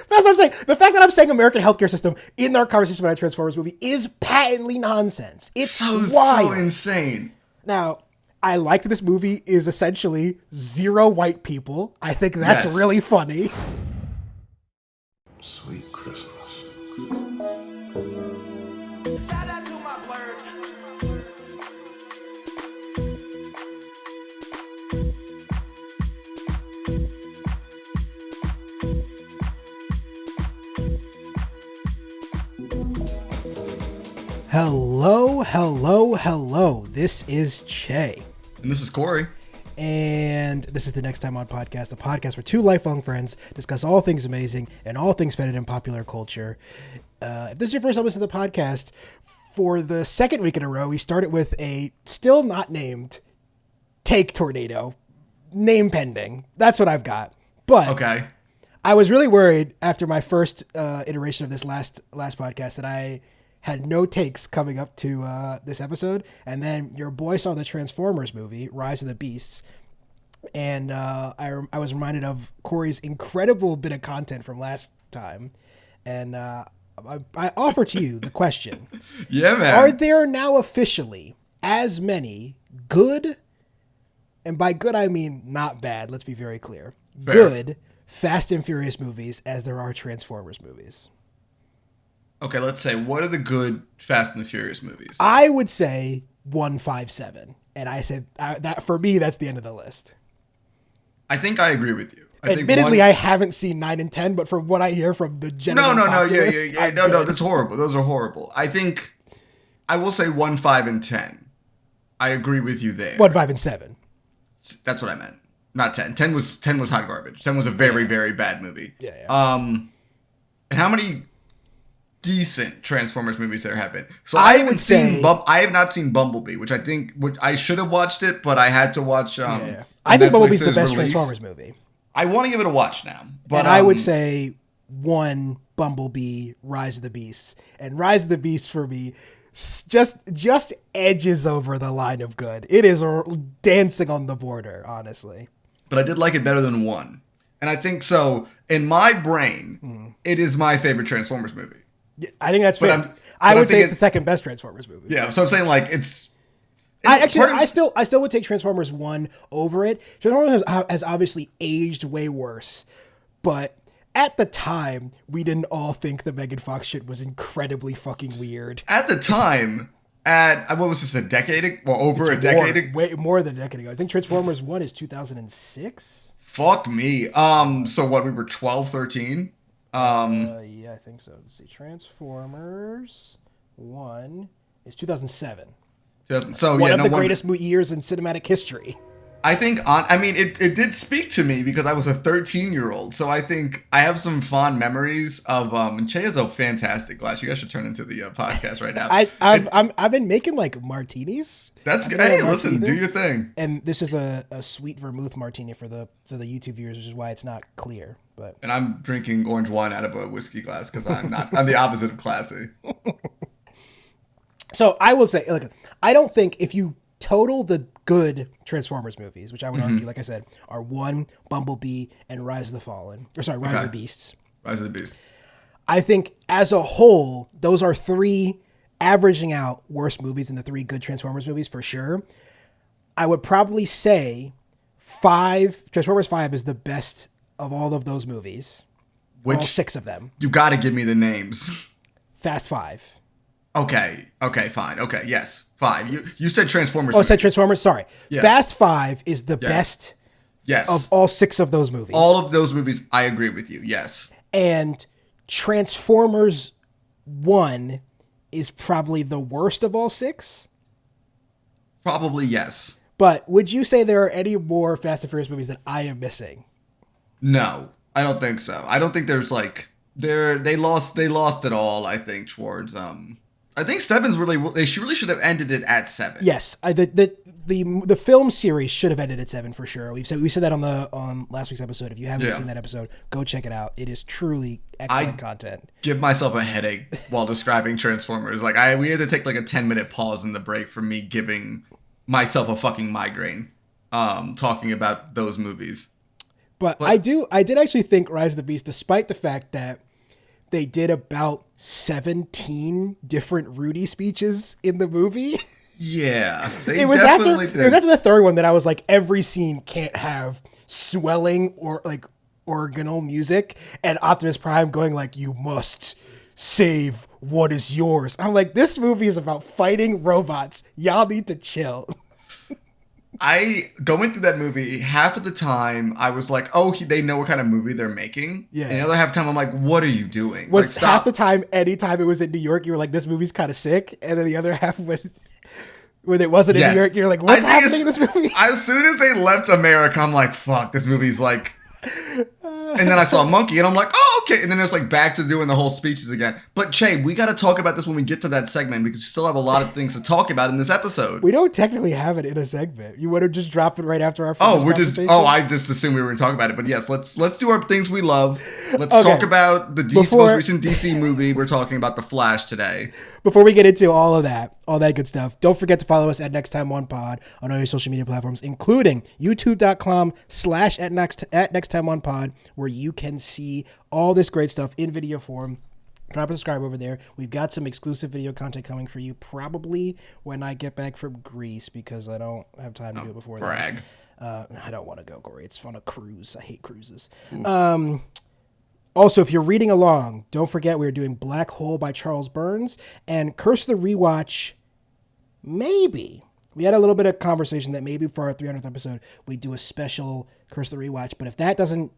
That's what I'm saying. The fact that I'm saying American healthcare system in our conversation about a Transformers movie is patently nonsense. It's so insane. Now, I like that this movie is essentially zero white people. I think that's really funny. Sweet Christmas. Shout out to my birds. Hello, hello, hello. This is Che. And this is Cory. And this is the Next Time On Podcast, a podcast where two lifelong friends discuss all things amazing and all things fetid in popular culture. If this is your first time listening to the podcast, for the second week in a row, we started with a still not named Take Tornado. Name pending. That's what I've got. But okay. I was really worried after my first iteration of this last podcast that I had no takes coming up to this episode. And then your boy saw the Transformers movie, Rise of the Beasts. And I was reminded of Cory's incredible bit of content from last time. And I offer to you the question. Yeah, man. Are there now officially as many good, and by good I mean not bad, let's be very clear, Fair. Good Fast and Furious movies as there are Transformers movies? Okay, let's say, what are the good Fast and the Furious movies? I would say 157. And I said that for me, that's the end of the list. I think I agree with you. Admittedly, I haven't seen 9 and 10, but from what I hear from the general populace, No, that's horrible. Those are horrible. I think I will say 1, 5, and 10. I agree with you there. 1, 5, and 7. That's what I meant. Not 10. 10 was hot garbage. 10 was a very, very bad movie. Yeah. And how many decent Transformers movies there have been? So I have not seen Bumblebee, which I should have watched it, but I had to watch. I think Bumblebee's the best Transformers movie. I want to give it a watch now, but I would say 1 Bumblebee, Rise of the Beasts, and Rise of the Beasts for me just edges over the line of good. It is dancing on the border, honestly. But I did like it better than 1, and I think so. In my brain, it is my favorite Transformers movie. Yeah, I think that's fair. I would say it's the second best Transformers movie. Yeah, so I'm saying like it's. I still would take Transformers 1 over it. Transformers has obviously aged way worse, but at the time, we didn't all think the Megan Fox shit was incredibly fucking weird. At the time, what was this, a decade? Well, over a decade? Way more than a decade ago. I think Transformers 1 is 2006. Fuck me. So what, we were 12, 13? Yeah, I think so. Let's see. Transformers 1 is 2007. One of the greatest years in cinematic history. I think, it did speak to me because I was a 13-year-old. So I think I have some fond memories of, and Che has a fantastic glass. You guys should turn into the podcast right now. I've been making like martinis. That's good. Hey, listen, do your thing. And this is a sweet vermouth martini for the YouTube viewers, which is why it's not clear. And I'm drinking orange wine out of a whiskey glass because I'm the opposite of classy. So I will say, look, I don't think if you total the good Transformers movies, which I would argue, like I said, are 1, Bumblebee, and Rise of the Beasts. Rise of the Beasts. I think as a whole, those are 3 averaging out worse movies than the 3 good Transformers movies for sure. I would probably say Transformers 5 is the best of all of those movies. All 6 of them. You got to give me the names. Fast 5. Okay, fine. Okay, yes, 5. You said Transformers. Oh, I said Transformers. Sorry. Yes. Fast 5 is the best of all 6 of those movies. All of those movies, I agree with you, yes. And Transformers 1 is probably the worst of all 6? Probably, yes. But would you say there are any more Fast and Furious movies that I am missing? No, I don't think so. I don't think there's like... They lost it all, I think, towards... I think 7's really should have ended it at 7. Yes, the film series should have ended at 7 for sure. We said that on last week's episode. If you haven't seen that episode, go check it out. It is truly excellent content. Give myself a headache while describing Transformers. Like we had to take like a 10-minute pause in the break for me giving myself a fucking migraine talking about those movies. But I did actually think Rise of the Beast, despite the fact that they did about 17 different Rudy speeches in the movie. Yeah, it was after the third one that I was like, every scene can't have swelling or like organal music and Optimus Prime going like, you must save what is yours. I'm like, this movie is about fighting robots. Y'all need to chill. Going through that movie, half of the time I was like, oh, they know what kind of movie they're making. Yeah. And the other half of the time I'm like, what are you doing? Was like, half the time, anytime it was in New York, you were like, this movie's kind of sick. And then the other half when it wasn't in New York, you're like, what's happening in this movie? As soon as they left America, I'm like, fuck, this movie's like... And then I saw a monkey, and I'm like, oh, okay. And then it's like back to doing the whole speeches again. But, Che, we got to talk about this when we get to that segment, because we still have a lot of things to talk about in this episode. We don't technically have it in a segment. You want to just drop it right after our I just assumed we were going to talk about it. But yes, let's do our things we love. Let's talk about the most recent DC movie. We're talking about The Flash today. Before we get into all that good stuff, don't forget to follow us at Next Time One Pod on all your social media platforms, including youtube.com/@nexttimeonepod, where you can see all this great stuff in video form. Drop a subscribe over there. We've got some exclusive video content coming for you, probably when I get back from Greece, because I don't have time to do it before brag. that. I don't want to go, Corey. It's fun to cruise. I hate cruises. Also, if you're reading along, don't forget we're doing Black Hole by Charles Burns and Curse the Rewatch. Maybe. We had a little bit of conversation that maybe for our 300th episode, we do a special Curse the Rewatch. But if that doesn't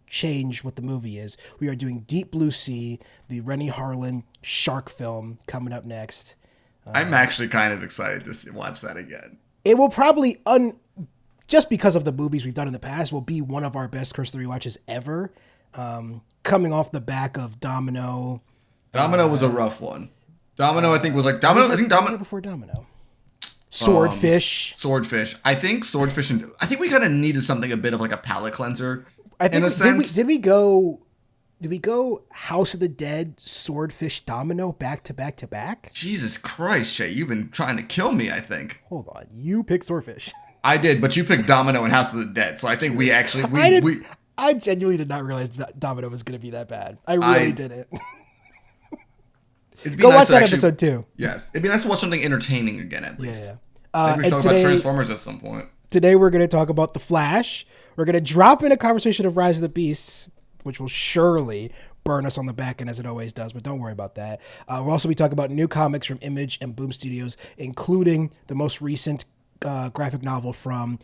change what the movie is, we are doing Deep Blue Sea, the Renny Harlin shark film, coming up next. I'm actually kind of excited to watch that again. It will probably, just because of the movies we've done in the past, will be one of our best Curse the Rewatches ever. Coming off the back of Domino. Domino was a rough one. Domino, I think, was like Domino before Domino. Swordfish. I think Swordfish, and I think we kind of needed something a bit of like a palate cleanser. I think in a sense. Did we go House of the Dead, Swordfish, Domino back to back to back? Jesus Christ, Jay, you've been trying to kill me, I think. Hold on, you picked Swordfish. I did, but you picked Domino and House of the Dead, so I think we actually I genuinely did not realize that Domino was going to be that bad. I really didn't. Go watch that episode too. Yes. It'd be nice to watch something entertaining again, at least. Yeah. Maybe we talk about Transformers at some point. Today we're going to talk about The Flash. We're going to drop in a conversation of Rise of the Beasts, which will surely burn us on the back end as it always does, but don't worry about that. We'll also be talking about new comics from Image and Boom Studios, including the most recent graphic novel from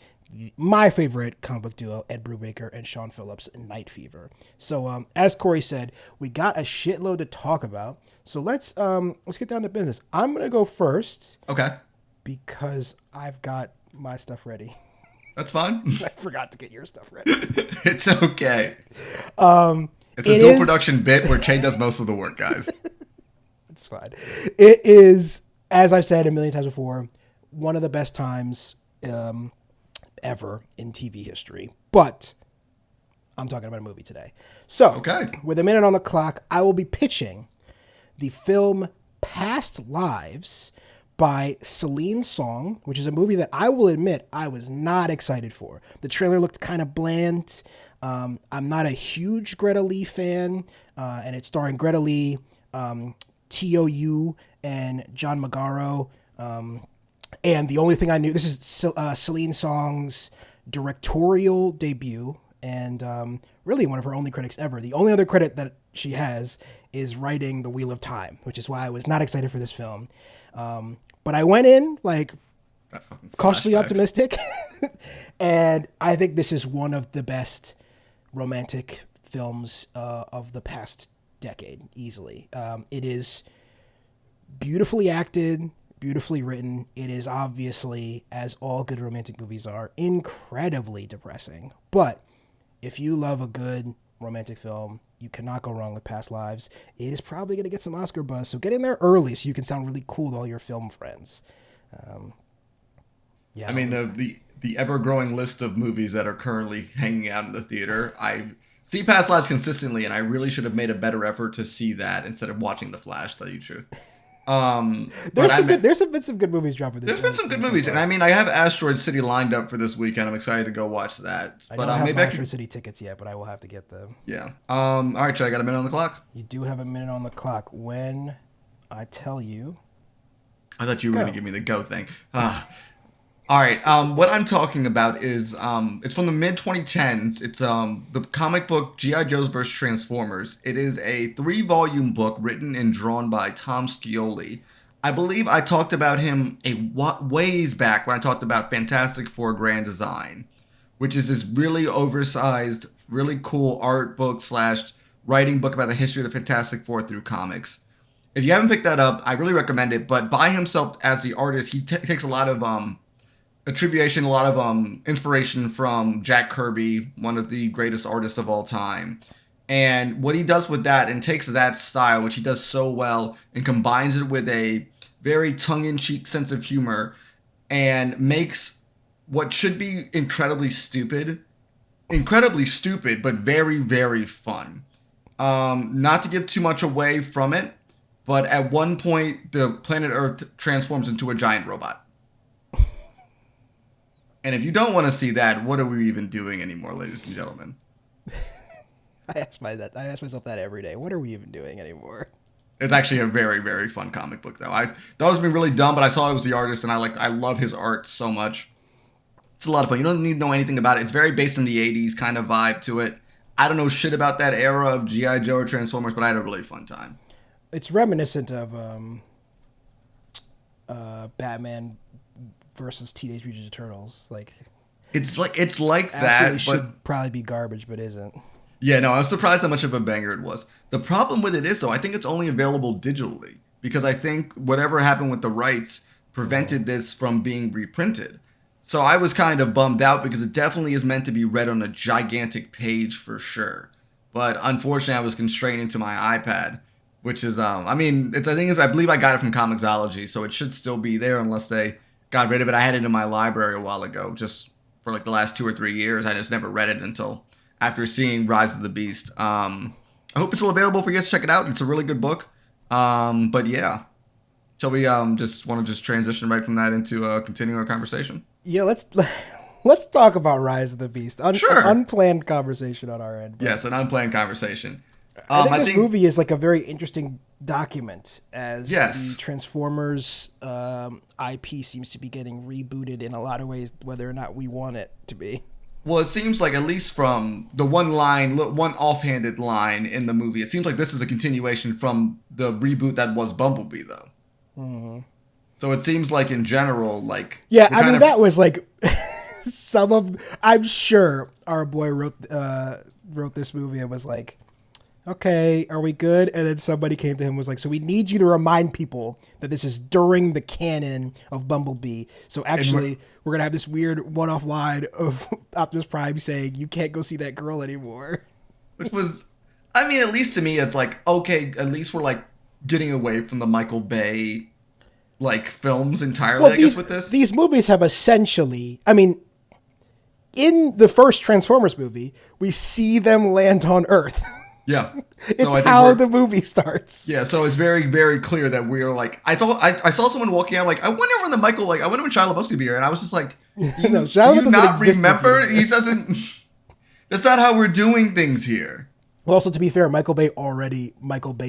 my favorite comic book duo, Ed Brubaker and Sean Phillips, Night Fever. So, as Corey said, we got a shitload to talk about. So let's get down to business. I'm gonna go first. Okay. Because I've got my stuff ready. That's fine. I forgot to get your stuff ready. It's okay. It's a dual production bit where Che does most of the work, guys. It's fine. It is, as I've said a million times before, one of the best times ever in TV history, but I'm talking about a movie today. So, with a minute on the clock, I will be pitching the film Past Lives by Celine Song, which is a movie that I will admit I was not excited for. The trailer looked kind of bland. I'm not a huge Greta Lee fan, and it's starring Greta Lee, T.O.U. and John Magaro. And the only thing I knew, this is Celine Song's directorial debut, and really one of her only credits ever. The only other credit that she has is writing The Wheel of Time, which is why I was not excited for this film. But I went in like cautiously optimistic, and I think this is one of the best romantic films of the past decade, easily. It is beautifully acted, beautifully written. It is obviously, as all good romantic movies are, incredibly depressing. But if you love a good romantic film, you cannot go wrong with Past Lives. It is probably going to get some Oscar buzz, so get in there early so you can sound really cool to all your film friends. I mean, the ever-growing list of movies that are currently hanging out in the theater, I see Past Lives consistently, and I really should have made a better effort to see that instead of watching The Flash, to tell you the truth. There's been some good movies dropping this. There's been some good movies, and I mean, I have Asteroid City lined up for this weekend. I'm excited to go watch that. I But don't have maybe my I could. Asteroid City tickets yet, but I will have to get them. Yeah. All right, Trey, I got a minute on the clock. You do have a minute on the clock. When I tell you, I thought you were Go. going to give me the go thing. All right. What I'm talking about is it's from the mid 2010s. It's the comic book G.I. Joe's vs. Transformers. It is a 3-volume book written and drawn by Tom Scioli. I believe I talked about him ways back when I talked about Fantastic Four Grand Design, which is this really oversized, really cool art book / writing book about the history of the Fantastic Four through comics. If you haven't picked that up, I really recommend it. But by himself as the artist, he takes a lot of attribution, a lot of inspiration from Jack Kirby, one of the greatest artists of all time. And what he does with that and takes that style, which he does so well, and combines it with a very tongue-in-cheek sense of humor and makes what should be incredibly stupid, but very, very fun. Not to give too much away from it, but at one point, the planet Earth transforms into a giant robot. And if you don't want to see that, what are we even doing anymore, ladies and gentlemen? I ask myself that every day. What are we even doing anymore? It's actually a very, very fun comic book, though. I thought it was being really dumb, but I saw it was the artist, and I love his art so much. It's a lot of fun. You don't need to know anything about it. It's very based in the 80s kind of vibe to it. I don't know shit about that era of G.I. Joe or Transformers, but I had a really fun time. It's reminiscent of Batman versus Teenage Mutant Ninja Turtles. It's like that, absolutely but should probably be garbage, but isn't. yeah, no, I was surprised how much of a banger it was. The problem with it is, though, I think it's only available digitally because I think whatever happened with the rights prevented this from being reprinted. So I was kind of bummed out because it definitely is meant to be read on a gigantic page for sure. But unfortunately, I was constrained into my iPad, which is, I believe I got it from Comixology, so it should still be there unless they got rid of it. I had it in my library a while ago, just for like the last 2 or 3 years. I just never read it until after seeing Rise of the Beast. I hope it's still available for you guys to check it out. It's a really good book. But yeah. Shall we just transition right from that into continuing our conversation? Yeah, let's talk about Rise of the Beast. Sure. Unplanned conversation on our end. Yes, an unplanned conversation. I think this movie is like a very interesting document as Yes. the Transformers IP seems to be getting rebooted in a lot of ways, whether or not we want it to be. Well, it seems like, at least from the one offhanded line in the movie, it seems like this is a continuation from the reboot that was Bumblebee, though. Mm-hmm. So it seems like, in general, like... Yeah, I mean, that was like... I'm sure our boy wrote this movie and was like, okay, are we good? And then somebody came to him and was like, so we need you to remind people that this is during the canon of Bumblebee. So actually, we're going to have this weird one-off line of Optimus Prime saying, you can't go see that girl anymore. Which was, I mean, at least to me, it's like, okay, at least we're like getting away from the Michael Bay like films entirely, I guess, with this. These movies have essentially, I mean, in the first Transformers movie, we see them land on Earth. Yeah. It's how the movie starts. Yeah, so it's very, very clear that we're like, I saw someone walking out like, I wonder when I wonder when Shia LaBeouf's gonna be here, and I was just like, do you not remember? He doesn't. That's not how we're doing things here. Well, also, to be fair, Michael Bay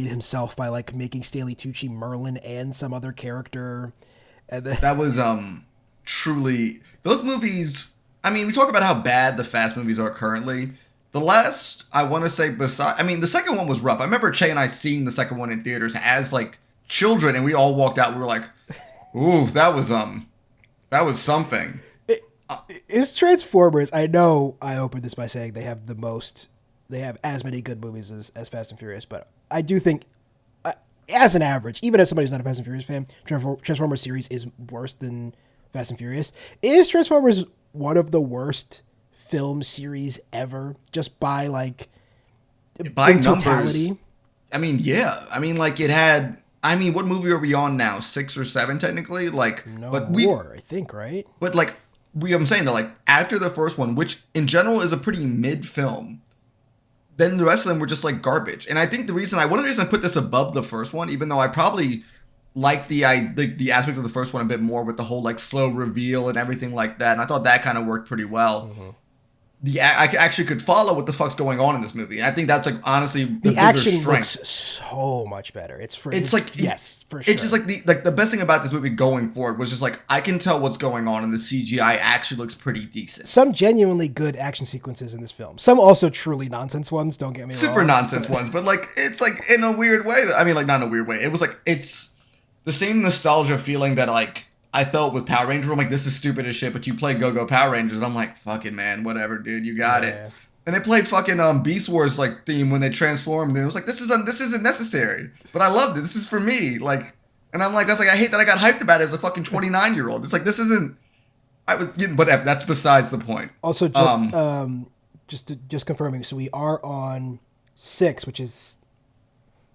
himself by like making Stanley Tucci Merlin and some other character. And then... That was truly, those movies. I mean, we talk about how bad the Fast movies are currently. The last, I want to say, the second one was rough. I remember Che and I seeing the second one in theaters as like children, and we all walked out. We were like, "Ooh, that was something." Is Transformers? I know I opened this by saying they have as many good movies as Fast and Furious, but I do think, as an average, even as somebody who's not a Fast and Furious fan, Transformers series is worse than Fast and Furious. Is Transformers one of the worst film series ever, just by numbers? Totality? I mean, yeah. I mean, like, it had. I mean, what movie are we on now? 6 or 7, technically. Like, more, I think, right? But like, I'm saying that, like, after the first one, which in general is a pretty mid film, then the rest of them were just like garbage. And I think one of the reasons I put this above the first one, even though I probably liked the aspect of the first one a bit more with the whole like slow reveal and everything like that, and I thought that kind of worked pretty well. Mm-hmm. I actually could follow what the fuck's going on in this movie. And I think that's like honestly the action looks so much better. It's like yes, for sure. It's just like the best thing about this movie going forward was just like I can tell what's going on, and the CGI actually looks pretty decent. Some genuinely good action sequences in this film. Some also truly nonsense ones. Don't get me wrong. Super nonsense ones, but like it's like in a weird way. I mean, like not in a weird way. It was like it's the same nostalgia feeling that like I felt with Power Rangers. I'm like, this is stupid as shit, but you play Go-Go Power Rangers. And I'm like, fucking man, whatever, dude, you got it. And they played fucking Beast Wars like theme when they transformed, and it was like, this isn't necessary, but I loved it. This is for me, like, and I was like, I hate that I got hyped about it as a fucking 29-year-old. It's like this isn't. But that's besides the point. Also, just confirming. So we are on 6, which is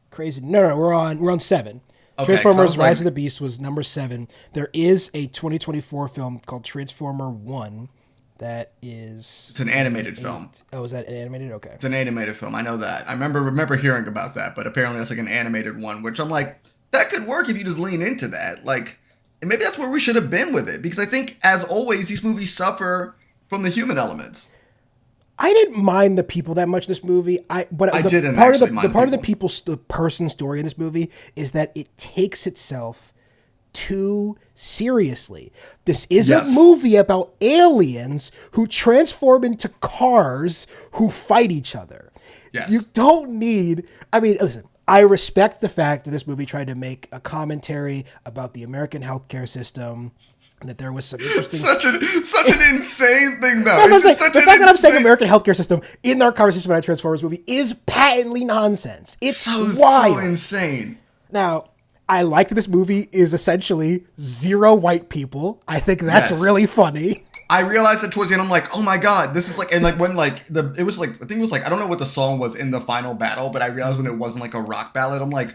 crazy. No, we're on 7. Okay, Transformers Rise of the Beast was number 7. There is a 2024 film called Transformer 1 that is... It's an animated film. Oh, is that animated? Okay. It's an animated film. I know that. I remember hearing about that, but apparently that's like an animated one, which I'm like, that could work if you just lean into that. Like, and maybe that's where we should have been with it, because I think, as always, these movies suffer from the human elements. I didn't mind the people that much in this movie. The person story in this movie is that it takes itself too seriously. This is a movie about aliens who transform into cars who fight each other. Yes. You don't need... I mean, listen, I respect the fact that this movie tried to make a commentary about the American healthcare system, that there was some interesting... such an insane thing, though. The fact that I'm saying American healthcare system in our conversation about a Transformers movie is patently nonsense. It's wild. So insane. Now, I like that this movie is essentially 0 white people. I think that's really funny. I realized that towards the end, I'm like, oh my god, this is like... And like when like... it was like... I think it was like... I don't know what the song was in the final battle, but I realized when it wasn't like a rock ballad, I'm like...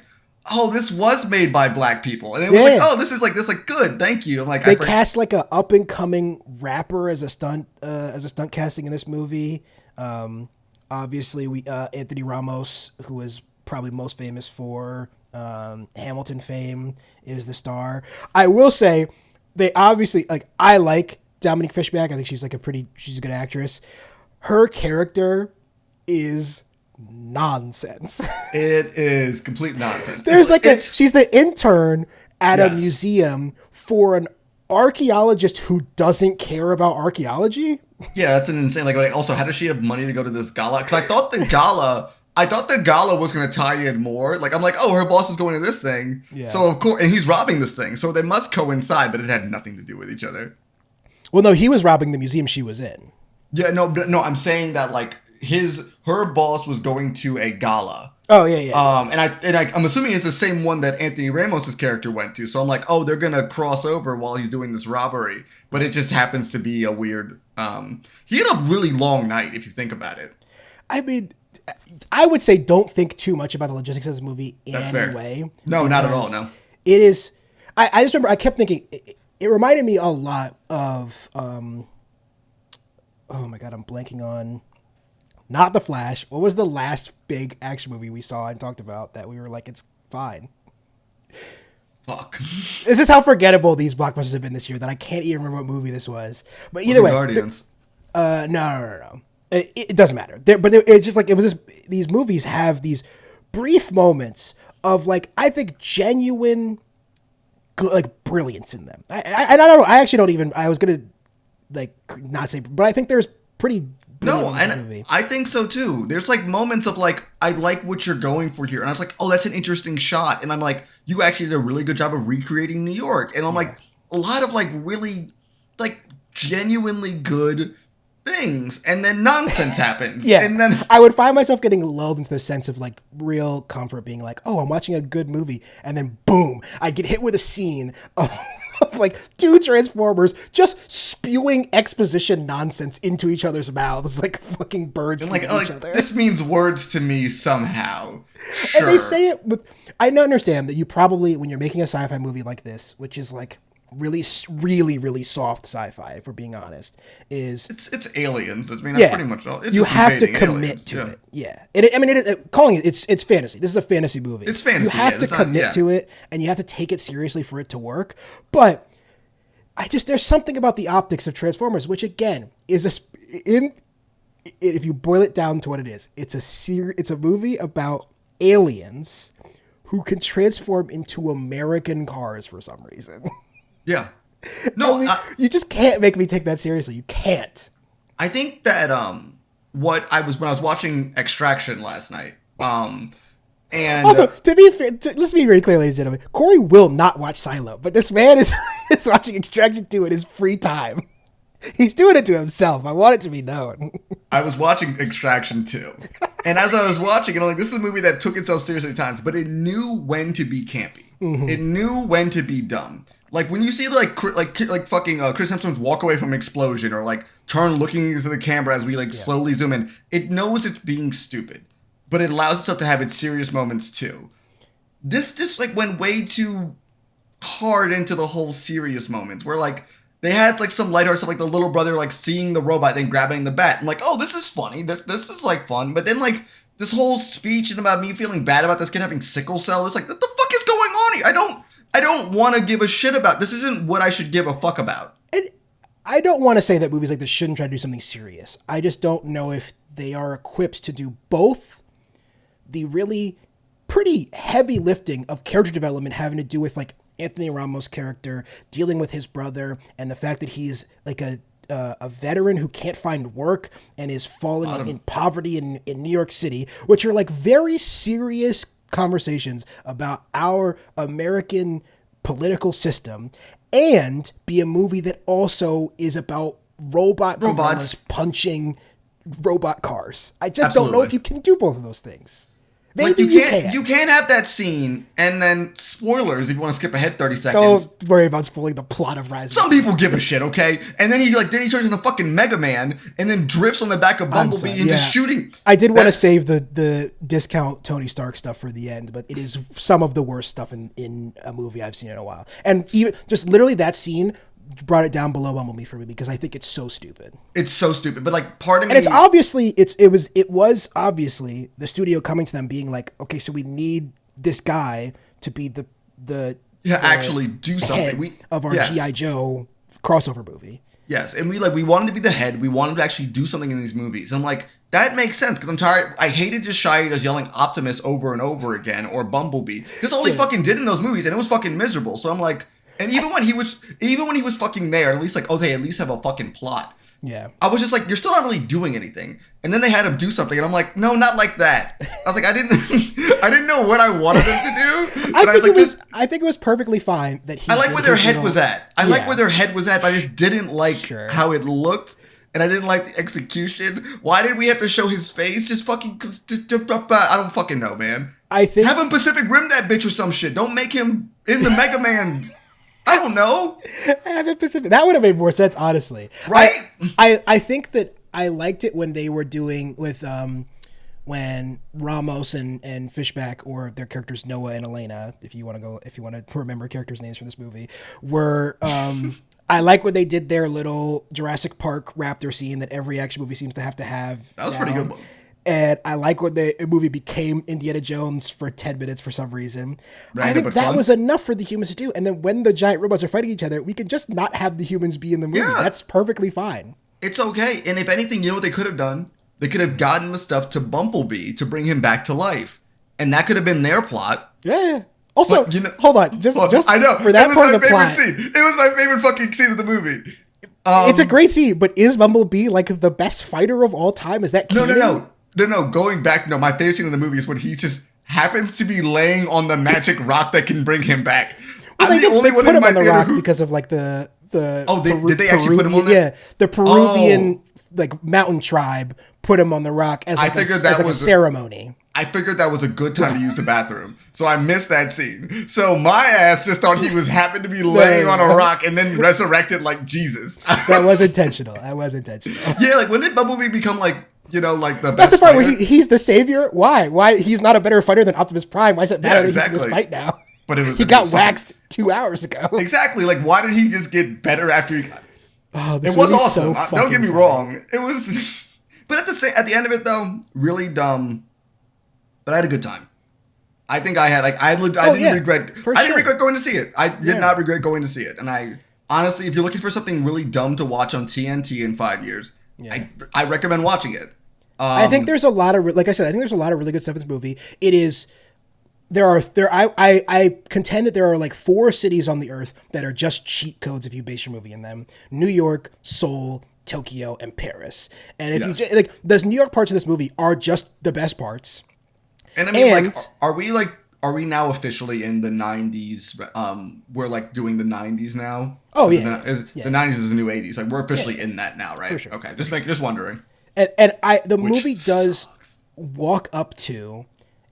Oh, this was made by black people, and it was like, oh, this is good. Thank you. I'm like, they cast like a up and coming rapper as a stunt casting in this movie. Obviously, we Anthony Ramos, who is probably most famous for Hamilton fame, is the star. I will say, they obviously I like Dominique Fishback. I think she's a good actress. Her character is nonsense. It is complete nonsense. She's the intern at a museum for an archaeologist who doesn't care about archaeology. Yeah, that's an insane. Like, also, how does she have money to go to this gala? Because I thought the gala was going to tie in more. Like, I'm like, oh, her boss is going to this thing. Yeah. So of course, and he's robbing this thing, so they must coincide. But it had nothing to do with each other. Well, no, he was robbing the museum she was in. Yeah, no. I'm saying that like. Her boss was going to a gala. Oh yeah. I'm assuming it's the same one that Anthony Ramos's character went to. So I'm like, oh, they're gonna cross over while he's doing this robbery. But it just happens to be a weird. He had a really long night if you think about it. I mean, I would say don't think too much about the logistics of this movie in any way. No, not at all. No. It is. I just remember I kept thinking it reminded me a lot of. Oh my god, I'm blanking on. Not The Flash. What was the last big action movie we saw and talked about that we were like, it's fine? Fuck. This is how forgettable these blockbusters have been this year that I can't even remember what movie this was. But either way. Guardians? No. It doesn't matter. It's just like, these movies have these brief moments of like, I think genuine good, like brilliance in them. I don't know. I actually don't even, I was going to like not say, but I think there's pretty... No, and I think so too. There's like moments of like, I like what you're going for here. And I was like, oh, that's an interesting shot. And I'm like, you actually did a really good job of recreating New York. And I'm like, a lot of like really like genuinely good things. And then nonsense happens. Yeah. And then I would find myself getting lulled into the sense of like real comfort being like, oh, I'm watching a good movie. And then boom, I'd get hit with a scene of like 2 Transformers just spewing exposition nonsense into each other's mouths like fucking birds and like, each other. This means words to me somehow. Sure. And they say it with... I understand that you probably, when you're making a sci-fi movie like this, which is like really soft sci-fi, if we're being honest, is it's aliens. I mean, that's pretty much all. It's you just have to invading commit aliens. to it. Yeah. It's fantasy. This is a fantasy movie. It's fantasy. You have to commit to it, and you have to take it seriously for it to work. But there's something about the optics of Transformers, which again is if you boil it down to what it is, it's a movie about aliens who can transform into American cars for some reason. Yeah. No, you just can't make me take that seriously. You can't. I think that when I was watching Extraction last night, and also to be fair, let's be very clear, ladies and gentlemen, Corey will not watch Silo, but this man is watching Extraction 2 in his free time. He's doing it to himself. I want it to be known. I was watching Extraction 2. And as I was watching it, I'm like, this is a movie that took itself seriously at times, but it knew when to be campy. Mm-hmm. It knew when to be dumb. Like when you see like fucking Chris Hemsworth walk away from an explosion or like turn looking into the camera as we slowly zoom in, it knows it's being stupid, but it allows itself to have its serious moments too. This just like went way too hard into the whole serious moments where like they had like some lighthearted stuff, like the little brother like seeing the robot then grabbing the bat. I'm like, oh, this is funny. This is like fun. But then like this whole speech and about me feeling bad about this kid having sickle cell. It's like, what the fuck is going on here? I don't want to give a shit about. This isn't what I should give a fuck about. And I don't want to say that movies like this shouldn't try to do something serious. I just don't know if they are equipped to do both the really pretty heavy lifting of character development having to do with like Anthony Ramos' character dealing with his brother and the fact that he's like a veteran who can't find work and is falling in poverty in New York City, which are like very serious conversations about our American political system, and be a movie that also is about robots punching robot cars. I just don't know if you can do both of those things. Maybe like you can't have that scene and then spoilers if you want to skip ahead 30 seconds. Don't worry about spoiling the plot of Rise. Some people give a shit, okay? And then he turns into fucking Mega Man and then drifts on the back of Bumblebee into shooting. I did want to save the discount Tony Stark stuff for the end, but it is some of the worst stuff in a movie I've seen in a while. And even just literally that scene brought it down below Bumblebee for me because I think it's so stupid. It's so stupid, but like part of me, and it's obviously it was obviously the studio coming to them being like, okay, so we need this guy to be the actually do something of our G.I. Joe crossover movie. Yes, and we wanted to be the head. We wanted to actually do something in these movies. I'm like, that makes sense because I'm tired. I hated just Shia just yelling Optimus over and over again or Bumblebee. This is all he fucking did in those movies, and it was fucking miserable. So I'm like. And even when he was fucking there, at least like, oh, they at least have a fucking plot. Yeah. I was just like, you're still not really doing anything. And then they had him do something, and I'm like, no, not like that. I was like, I didn't know what I wanted them to do. I think it was perfectly fine that he. I like where their head was at. I like where their head was at, but I just didn't like how it looked, and I didn't like the execution. Why did we have to show his face? Just fucking, I don't fucking know, man. I think have him Pacific Rim that bitch or some shit. Don't make him in the Mega Man. I don't know. That would have made more sense, honestly. Right? I think that I liked it when they were doing with when Ramos and Fishback, or their characters Noah and Elena, if you want to remember characters' names from this movie, were I like when they did their little Jurassic Park raptor scene that every action movie seems to have. That was pretty good one. And I like when the movie became Indiana Jones for 10 minutes for some reason. I think that was enough for the humans to do. And then when the giant robots are fighting each other, we can just not have the humans be in the movie. Yeah. That's perfectly fine. It's okay. And if anything, you know what they could have done? They could have gotten the stuff to Bumblebee to bring him back to life. And that could have been their plot. Yeah. Also, hold on. Just I know. For that part of the plot. Scene. It was my favorite fucking scene of the movie. It's a great scene, but is Bumblebee like the best fighter of all time? Is that canon? No, going back, my favorite scene in the movie is when he just happens to be laying on the magic rock that can bring him back. Well, I'm the only one in my theater who... because of like the did they actually put him on there? Yeah, the Peruvian like mountain tribe put him on the rock as like a ceremony. I figured that was a good time to use the bathroom, so I missed that scene. So my ass just thought he happened to be laying on a rock and then resurrected like Jesus. That was intentional. Yeah, like when did Bumblebee become like, like the best? That's the part where he's the savior. Why? He's not a better fighter than Optimus Prime? Why does it matter that he's in this fight now? but he got waxed 2 hours ago. Exactly. Like, why did he just get better after he got... This It was movie's awesome. so Don't get me fucking wrong. It was... But at the end of it, though, really dumb. But I had a good time. I think I had, like, I didn't regret going to see it. I did not regret going to see it. And I, honestly, if you're looking for something really dumb to watch on TNT in 5 years, I recommend watching it. I think there's a lot of, like I said, I think there's a lot of really good stuff in this movie. It is, I contend that there are like 4 cities on the earth that are just cheat codes if you base your movie in them. New York, Seoul, Tokyo, and Paris. And if you, like, the New York parts of this movie are just the best parts. And I mean, are we now officially in the 90s? We're like doing the 90s now. Oh, The 90s is the new 80s. Like, we're officially in that now, right? For sure. Okay, just wondering. And the movie does walk up to,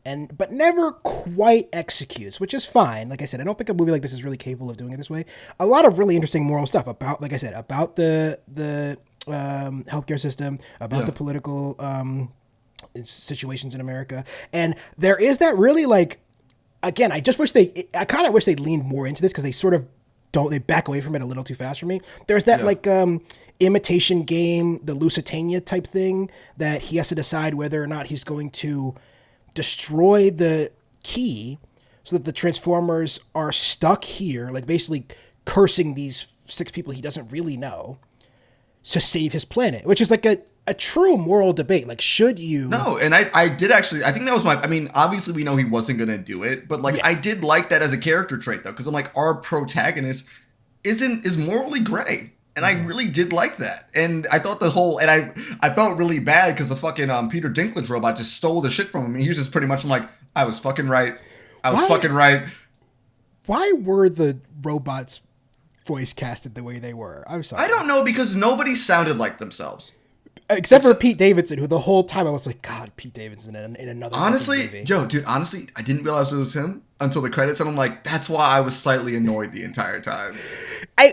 but never quite executes, which is fine. Like I said, I don't think a movie like this is really capable of doing it this way. A lot of really interesting moral stuff about, like I said, about the healthcare system, about the political situations in America, and there is that really, like, again, I kind of wish they leaned more into this, because they sort of don't, they back away from it a little too fast for me. There's that imitation game, the Lusitania type thing, that he has to decide whether or not he's going to destroy the key so that the Transformers are stuck here, like basically cursing these 6 people he doesn't really know, to save his planet, which is like a true moral debate. Like, should you? No, and I did actually, I think that was I mean, obviously we know he wasn't going to do it, but like, I did like that as a character trait, though, because I'm like, our protagonist is morally gray. And I really did like that. And I thought I felt really bad because the fucking Peter Dinklage robot just stole the shit from him. And he was just pretty much like, I was fucking right. Fucking right. Why were the robots voice casted the way they were? I'm sorry. I don't know, because nobody sounded like themselves. Except for Pete Davidson, who the whole time I was like, God, Pete Davidson in another movie. Honestly, I didn't realize it was him until the credits, and I'm like, that's why I was slightly annoyed the entire time.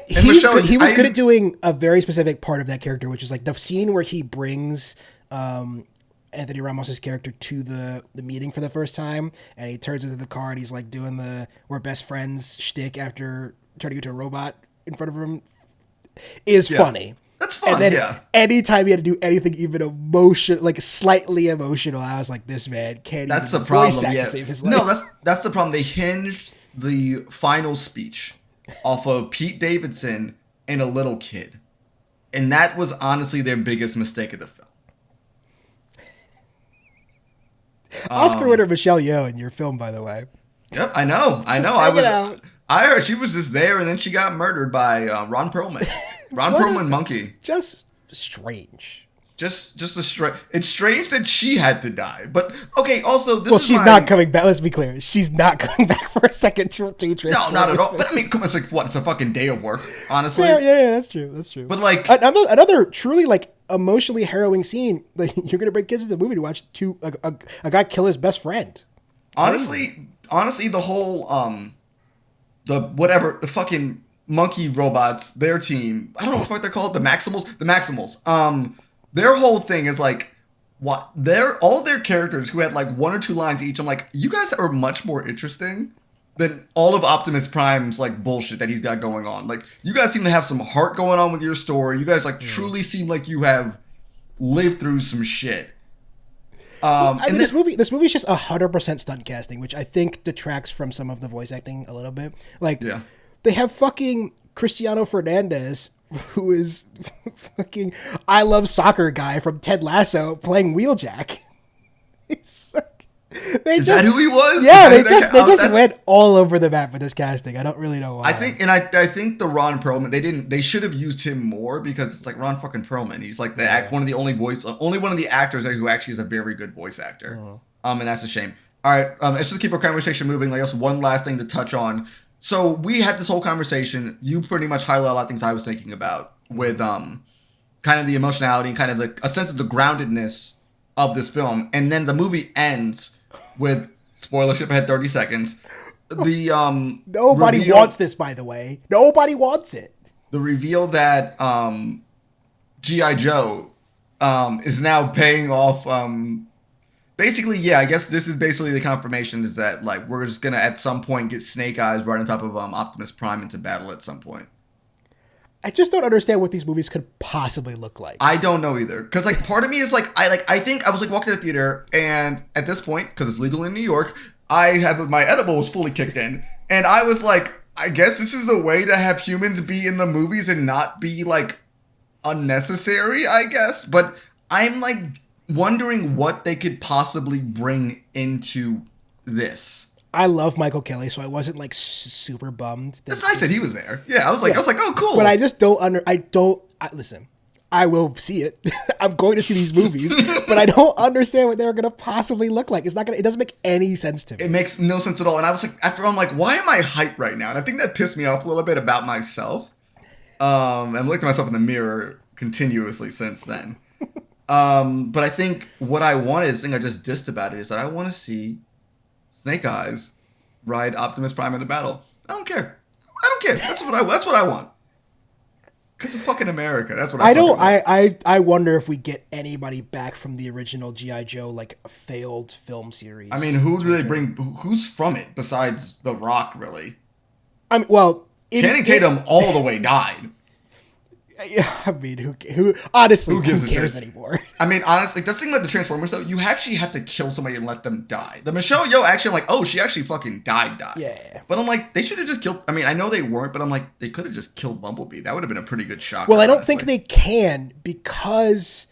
He was good at doing a very specific part of that character, which is like the scene where he brings Anthony Ramos' character to the meeting for the first time, and he turns into the car and he's like doing the "we're best friends" shtick after turning into a robot in front of him, is funny. That's fun. And then anytime he had to do anything even slightly emotional, I was like, this man can't that's even the problem. voice act to save his life. No, that's the problem. They hinged the final speech off of Pete Davidson and a little kid. And that was honestly their biggest mistake of the film. Oscar winner Michelle Yeoh in your film, by the way. Yep, I know. I heard she was just there, and then she got murdered by Ron Perlman. Ron Perlman monkey. Just strange. Just a strange. It's strange that she had to die. But okay, also she's not coming back. Let's be clear. She's not coming back for a second two No, not at all. But I mean, come on, it's like what? It's a fucking day of work, honestly. Yeah, that's true. But like another truly like emotionally harrowing scene. Like, you're gonna bring kids to the movie to watch a guy kill his best friend. Honestly, the whole the fucking monkey robots, their team, I don't know what the fuck they're called, the Maximals. Their whole thing is like, what? All their characters who had like 1 or 2 lines each, I'm like, you guys are much more interesting than all of Optimus Prime's like bullshit that he's got going on. Like, you guys seem to have some heart going on with your story. You guys like truly seem like you have lived through some shit. This movie's just 100% stunt casting, which I think detracts from some of the voice acting a little bit. Like, they have fucking Cristiano Fernandez, who is fucking I Love Soccer guy from Ted Lasso, playing Wheeljack. Is that who he was? Yeah, they just went all over the map with this casting. I don't really know why. I think the Ron Perlman, they should have used him more, because it's like Ron fucking Perlman. He's like one of the only one of the actors who actually is a very good voice actor. And that's a shame. All right, let's just keep our conversation moving. Like, just one last thing to touch on. So we had this whole conversation. You pretty much highlighted a lot of things I was thinking about with kind of the emotionality and kind of a sense of the groundedness of this film. And then the movie ends with, spoiler ship ahead 30 seconds. Nobody wants this, by the way. Nobody wants it. The reveal that G.I. Joe is now paying off basically, yeah, I guess this is basically the confirmation is that like we're just gonna at some point get Snake Eyes right on top of Optimus Prime into battle at some point. I just don't understand what these movies could possibly look like. I don't know either, because like part of me is like I think I was like walking to the theater, and at this point, because it's legal in New York, I have my edibles fully kicked in, and I was like, I guess this is a way to have humans be in the movies and not be like unnecessary, I guess. But I'm like wondering what they could possibly bring into this. I love Michael Kelly, so I wasn't like super bummed. That's nice that he was there. Yeah, I was like, oh, cool. But I just don't listen. I will see it. I'm going to see these movies, but I don't understand what they're going to possibly look like. It doesn't make any sense to me. It makes no sense at all. And I was like, I'm like, why am I hyped right now? And I think that pissed me off a little bit about myself. I've looked at myself in the mirror continuously since then. But I think what I wanted, the thing I just dissed about it, is that I want to see Snake Eyes ride Optimus Prime into battle. I don't care. That's what I want. Because of fucking America. That's what I wonder if we get anybody back from the original G.I. Joe, like a failed film series. I mean, who do they bring? Who's from it besides The Rock, really? I mean, well, Channing Tatum all the way died. I mean, who honestly, who cares anymore? I mean, honestly, the thing about the Transformers, though, you actually have to kill somebody and let them die. The Michelle Yeoh actually, I'm like, oh, she actually fucking died. Yeah. But I'm like, they should have just killed, I mean, I know they weren't, but I'm like, they could have just killed Bumblebee. That would have been a pretty good shock. Well, I don't think they can, because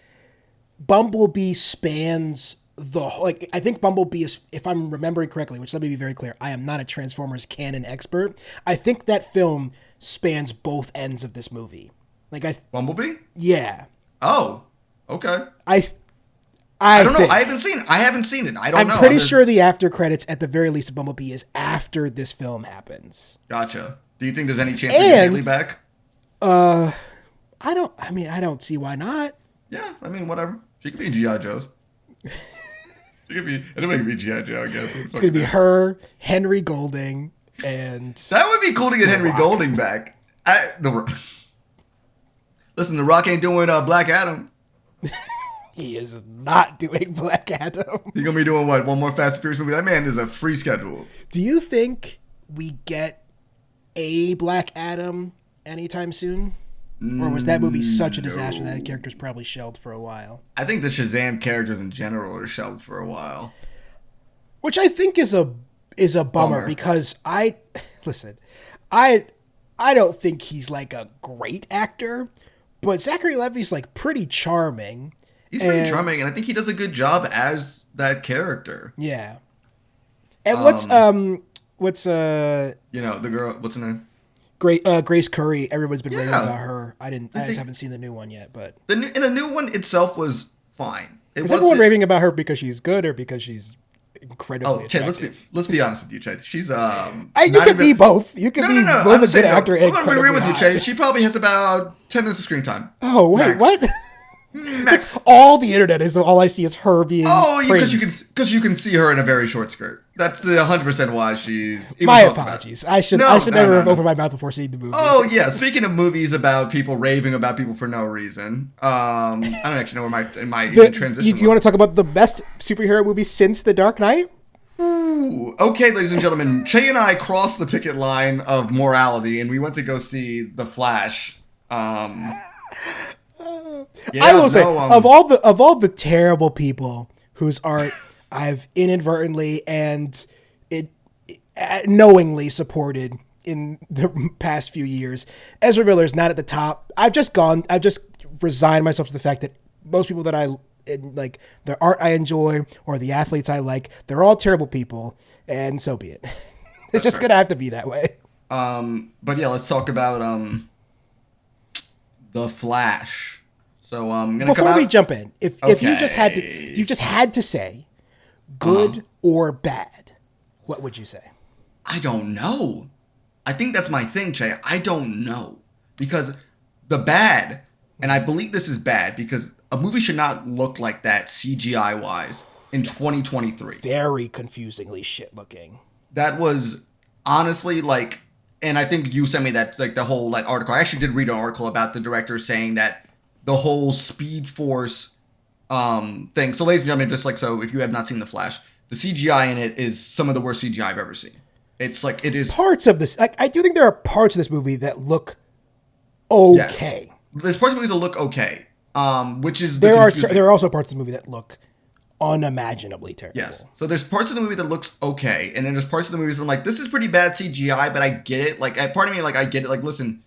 Bumblebee spans I think Bumblebee is, if I'm remembering correctly, which let me be very clear, I am not a Transformers canon expert. I think that film spans both ends of this movie. Bumblebee? Yeah. Oh, okay. I don't know. I haven't seen it. I don't know. I'm pretty sure the after credits, at the very least, of Bumblebee is after this film happens. Gotcha. Do you think there's any chance to get Haley back? I don't see why not. Yeah, I mean, whatever. She could be in G.I. Joe's. Anybody could be G.I. Joe, I guess. It's going to be her, Henry Golding, and... That would be cool to get Henry Golding back. Listen, The Rock ain't doing Black Adam. He is not doing Black Adam. He's going to be doing what? One more Fast and Furious movie? That man is a free schedule. Do you think we get a Black Adam anytime soon? Or was that movie such a disaster that character's probably shelved for a while? I think the Shazam characters in general are shelved for a while. Which I think is a bummer. Because I don't think he's like a great actor, but Zachary Levi's like pretty charming. He's pretty charming, and I think he does a good job as that character. Yeah. And what's the girl, what's her name? Grace Curry. Everyone's been raving about her. I just haven't seen the new one yet, but the new one itself was fine. Is everyone raving about her because she's good or because she's incredibly attractive? Che, let's be honest with you, Che. She's you could be both. You could be both a good actor and I'm gonna be real with you, Che. She probably has about 10 minutes of screen time. Oh wait, Max. what? Max. All the internet is all I see is her being. Oh, because you can see her in a very short skirt. That's 100% why she's. My apologies. I should never have opened my mouth before seeing the movie. Oh yeah. Speaking of movies about people raving about people for no reason, I don't actually know where my transition. You want to talk about the best superhero movie since The Dark Knight? Ooh. Okay, ladies and gentlemen, Che and I crossed the picket line of morality, and we went to go see The Flash. I will say, of all the terrible people whose art I've inadvertently and knowingly supported in the past few years, Ezra Miller is not at the top. I've just resigned myself to the fact that most people that I like, the art I enjoy or the athletes I like, they're all terrible people, and so be it. It's just gonna have to be that way. But yeah, let's talk about The Flash. So before we jump in, if you just had to say good or bad, what would you say? I don't know. I think that's my thing, Che. I don't know, because the bad, and I believe this is bad, because a movie should not look like that CGI wise in 2023. Very confusingly shit looking. That was honestly like, and I think you sent me that, like, the whole like article. I actually did read an article about the director saying that the whole Speed Force thing. So, ladies and gentlemen, just like so, if you have not seen The Flash, the CGI in it is some of the worst CGI I've ever seen. It's like it is Parts of this, I do think there are parts of this movie that look yes. okay. There's parts of movies that look okay, which is There are also parts of the movie that look unimaginably terrible. yes. So there's parts of the movie that looks okay, and then there's parts of the movies that I'm like, this is pretty bad CGI, but I get it. Like, part of me, like, I get it. Like, listen,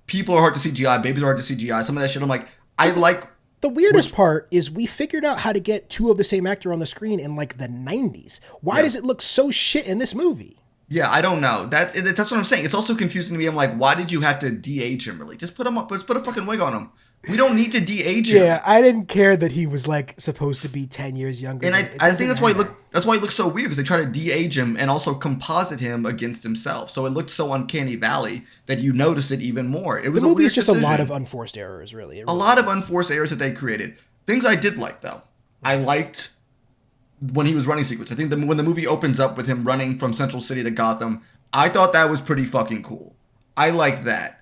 people are hard to CGI, babies are hard to CGI. Some of that shit, I'm like, I like. The weirdest part is we figured out how to get two of the same actor on the screen in like the 90s. Why does it look so shit in this movie? Yeah, I don't know. That's what I'm saying. It's also confusing to me. I'm like, why did you have to de-age him? Really, just put him up. Let's put a fucking wig on him. We don't need to de-age him. Yeah, I didn't care that he was like supposed to be 10 years younger. And I think that's why he looks so weird, because they try to de-age him and also composite him against himself. So it looked so uncanny valley that you notice it even more. It was the movie a weird is just decision. a lot of unforced errors, really. A lot of unforced errors that they created. Things I did like, though. I liked when he was running sequence. I think when the movie opens up with him running from Central City to Gotham, I thought that was pretty fucking cool. I like that.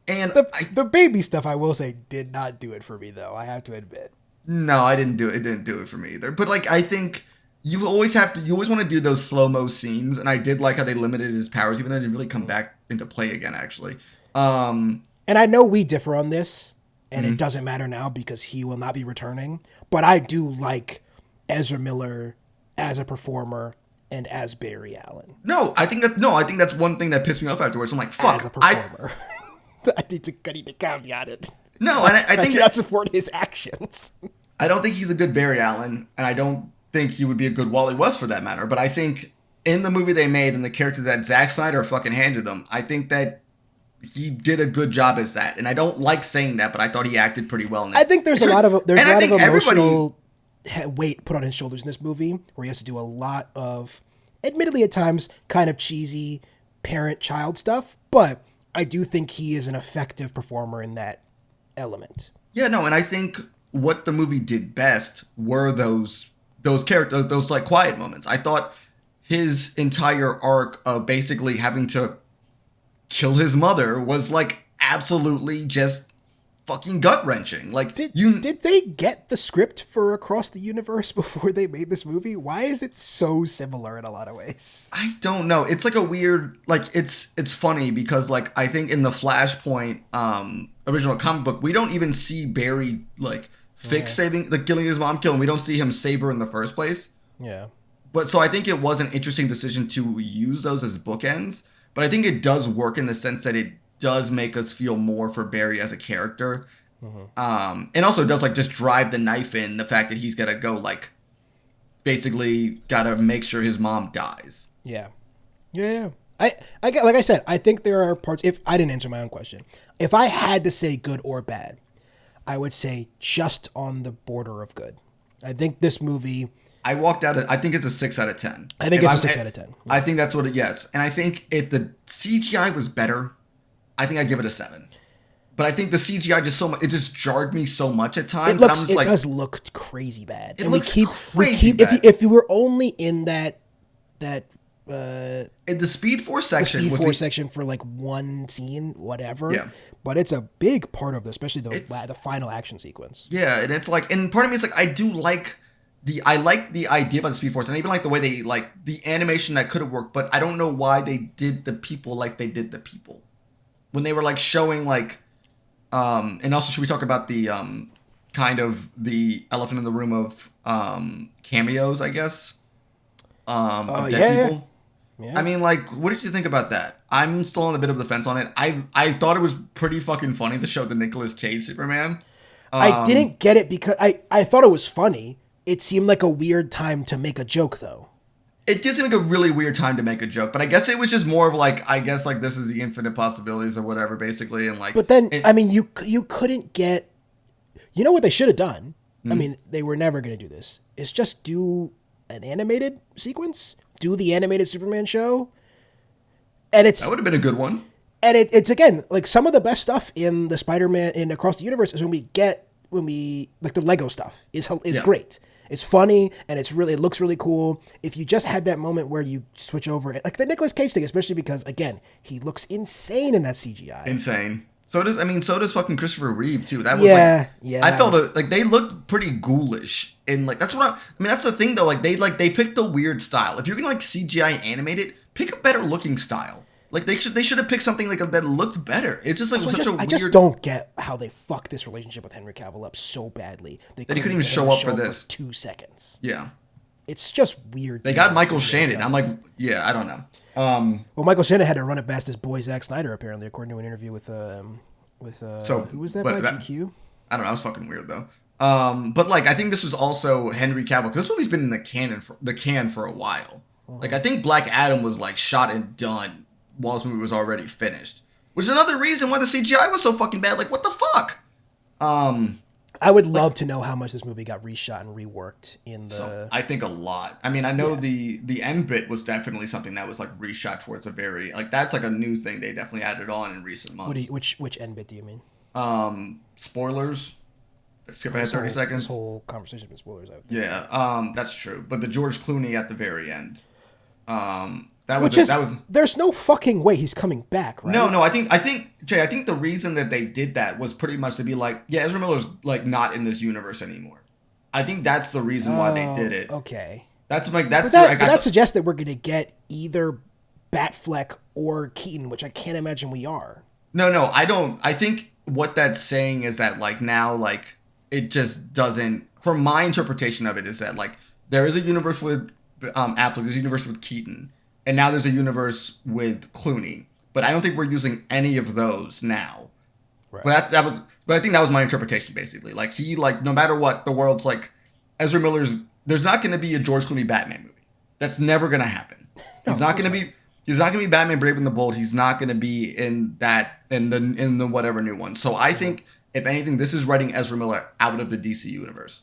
And the baby stuff, I will say, did not do it for me, though. I have to admit. No, I didn't do it. It didn't do it for me either. But like, I think you always want to do those slow-mo scenes, and I did like how they limited his powers, even though they didn't really come back into play again, actually. And I know we differ on this, and it doesn't matter now because he will not be returning. But I do like Ezra Miller as a performer and as Barry Allen. I think that's one thing that pissed me off afterwards. I'm like, fuck. As a performer. I need to caveat it. No, and I think that support his actions. I don't think he's a good Barry Allen, and I don't think he would be a good Wally West for that matter. But I think in the movie they made and the character that Zack Snyder fucking handed them, I think that he did a good job as that. And I don't like saying that, but I thought he acted pretty well in it. I think there's a lot of emotional weight put on his shoulders in this movie, where he has to do a lot of, admittedly at times, kind of cheesy parent-child stuff, but I do think he is an effective performer in that element. Yeah, no, and I think what the movie did best were those characters, those like quiet moments. I thought his entire arc of basically having to kill his mother was like absolutely just fucking gut-wrenching. Like, did they get the script for Across the Universe before they made this movie? Why is it so similar in a lot of ways? I don't know. It's like a weird, like, it's funny because, like, I think in the Flashpoint original comic book, we don't even see Barry, like, killing his mom, we don't see him save her in the first place. Yeah. But so I think it was an interesting decision to use those as bookends, but I think it does work in the sense that it does make us feel more for Barry as a character. And also it does like just drive the knife in the fact that he's got to go like basically got to make sure his mom dies. Yeah. I get, like I said, I think there are parts, if I didn't answer my own question, if I had to say good or bad, I would say just on the border of good. I think this movie, I walked out. I think it's a 6 out of 10. I think it's a 6 out of 10. Yeah. I think that's what it. Yes, and I think if the CGI was better, I think I'd give it a 7. But I think the CGI it just jarred me so much at times. It does look crazy bad. It looks crazy bad. If you were only in that in the Speed Force section, for like one scene, whatever. Yeah. But it's a big part of especially the final action sequence. Yeah, and it's like, and part of me is like, I like the idea about the Speed Force, and I even like the way they like the animation that could have worked, but I don't know why they did the people like they did the people when they were like showing like, and also should we talk about the kind of the elephant in the room of cameos, I guess, of dead people. Yeah. I mean, like, what did you think about that? I'm still on a bit of the fence on it. I thought it was pretty fucking funny to show the Nicolas Cage Superman. I didn't get it because I thought it was funny. It seemed like a weird time to make a joke, though. It did seem like a really weird time to make a joke, but I guess it was just more of like, I guess like this is the infinite possibilities or whatever, basically, and like. But then, I mean, you couldn't get. You know what they should have done? I mean, they were never going to do this. Is just do an animated sequence, do the animated Superman show, and that would have been a good one. And it's again like some of the best stuff in the Spider-Man in Across the Universe is when we like the Lego stuff is great. It's funny and it looks really cool. If you just had that moment where you switch over, like the Nicolas Cage thing, especially because again he looks insane in that CGI. Insane. So does fucking Christopher Reeve too. That was yeah. I felt like they looked pretty ghoulish and like that's what I mean. That's the thing though. Like they picked the weird style. If you're gonna like CGI animate it, pick a better looking style. Like they should have picked something like that looked better. It's just like such a weird. I just don't get how they fucked this relationship with Henry Cavill up so badly. That he couldn't even show up for this 2 seconds. Yeah, it's just weird. They got Michael Shannon. I'm like, yeah, I don't know. Well, Michael Shannon had to run it past his boy Zack Snyder apparently, according to an interview with who was that by GQ? I don't know. That was fucking weird though. But like I think this was also Henry Cavill because this movie's been in the can for a while. Like I think Black Adam was like shot and done while this movie was already finished, which is another reason why the CGI was so fucking bad. Like what the fuck? I would love to know how much this movie got reshot and reworked in the. So I think a lot. I mean, I know the end bit was definitely something that was like reshot towards a very like that's like a new thing they definitely added on in recent months. Which end bit do you mean? Spoilers. Skip ahead 30 seconds. This whole conversation with spoilers. I would think. Yeah, that's true. But the George Clooney at the very end. That was. There's no fucking way he's coming back, right? No. I think Jay. I think the reason that they did that was pretty much to be like, yeah, Ezra Miller's like not in this universe anymore. I think that's the reason why they did it. Okay. That suggests that we're gonna get either Batfleck or Keaton, which I can't imagine we are. No, I don't. I think what that's saying is that like now like it just doesn't. From my interpretation of it is that like there is a universe with Affleck, there's a universe with Keaton, and now there's a universe with Clooney. But I don't think we're using any of those now. Right. But I think that was my interpretation basically. Like he like no matter what the world's like Ezra Miller's. There's not going to be a George Clooney Batman movie. That's never going to happen. He's not going to be Batman Brave and the Bold. He's not going to be in the whatever new one. So I think if anything, this is writing Ezra Miller out of the DC universe.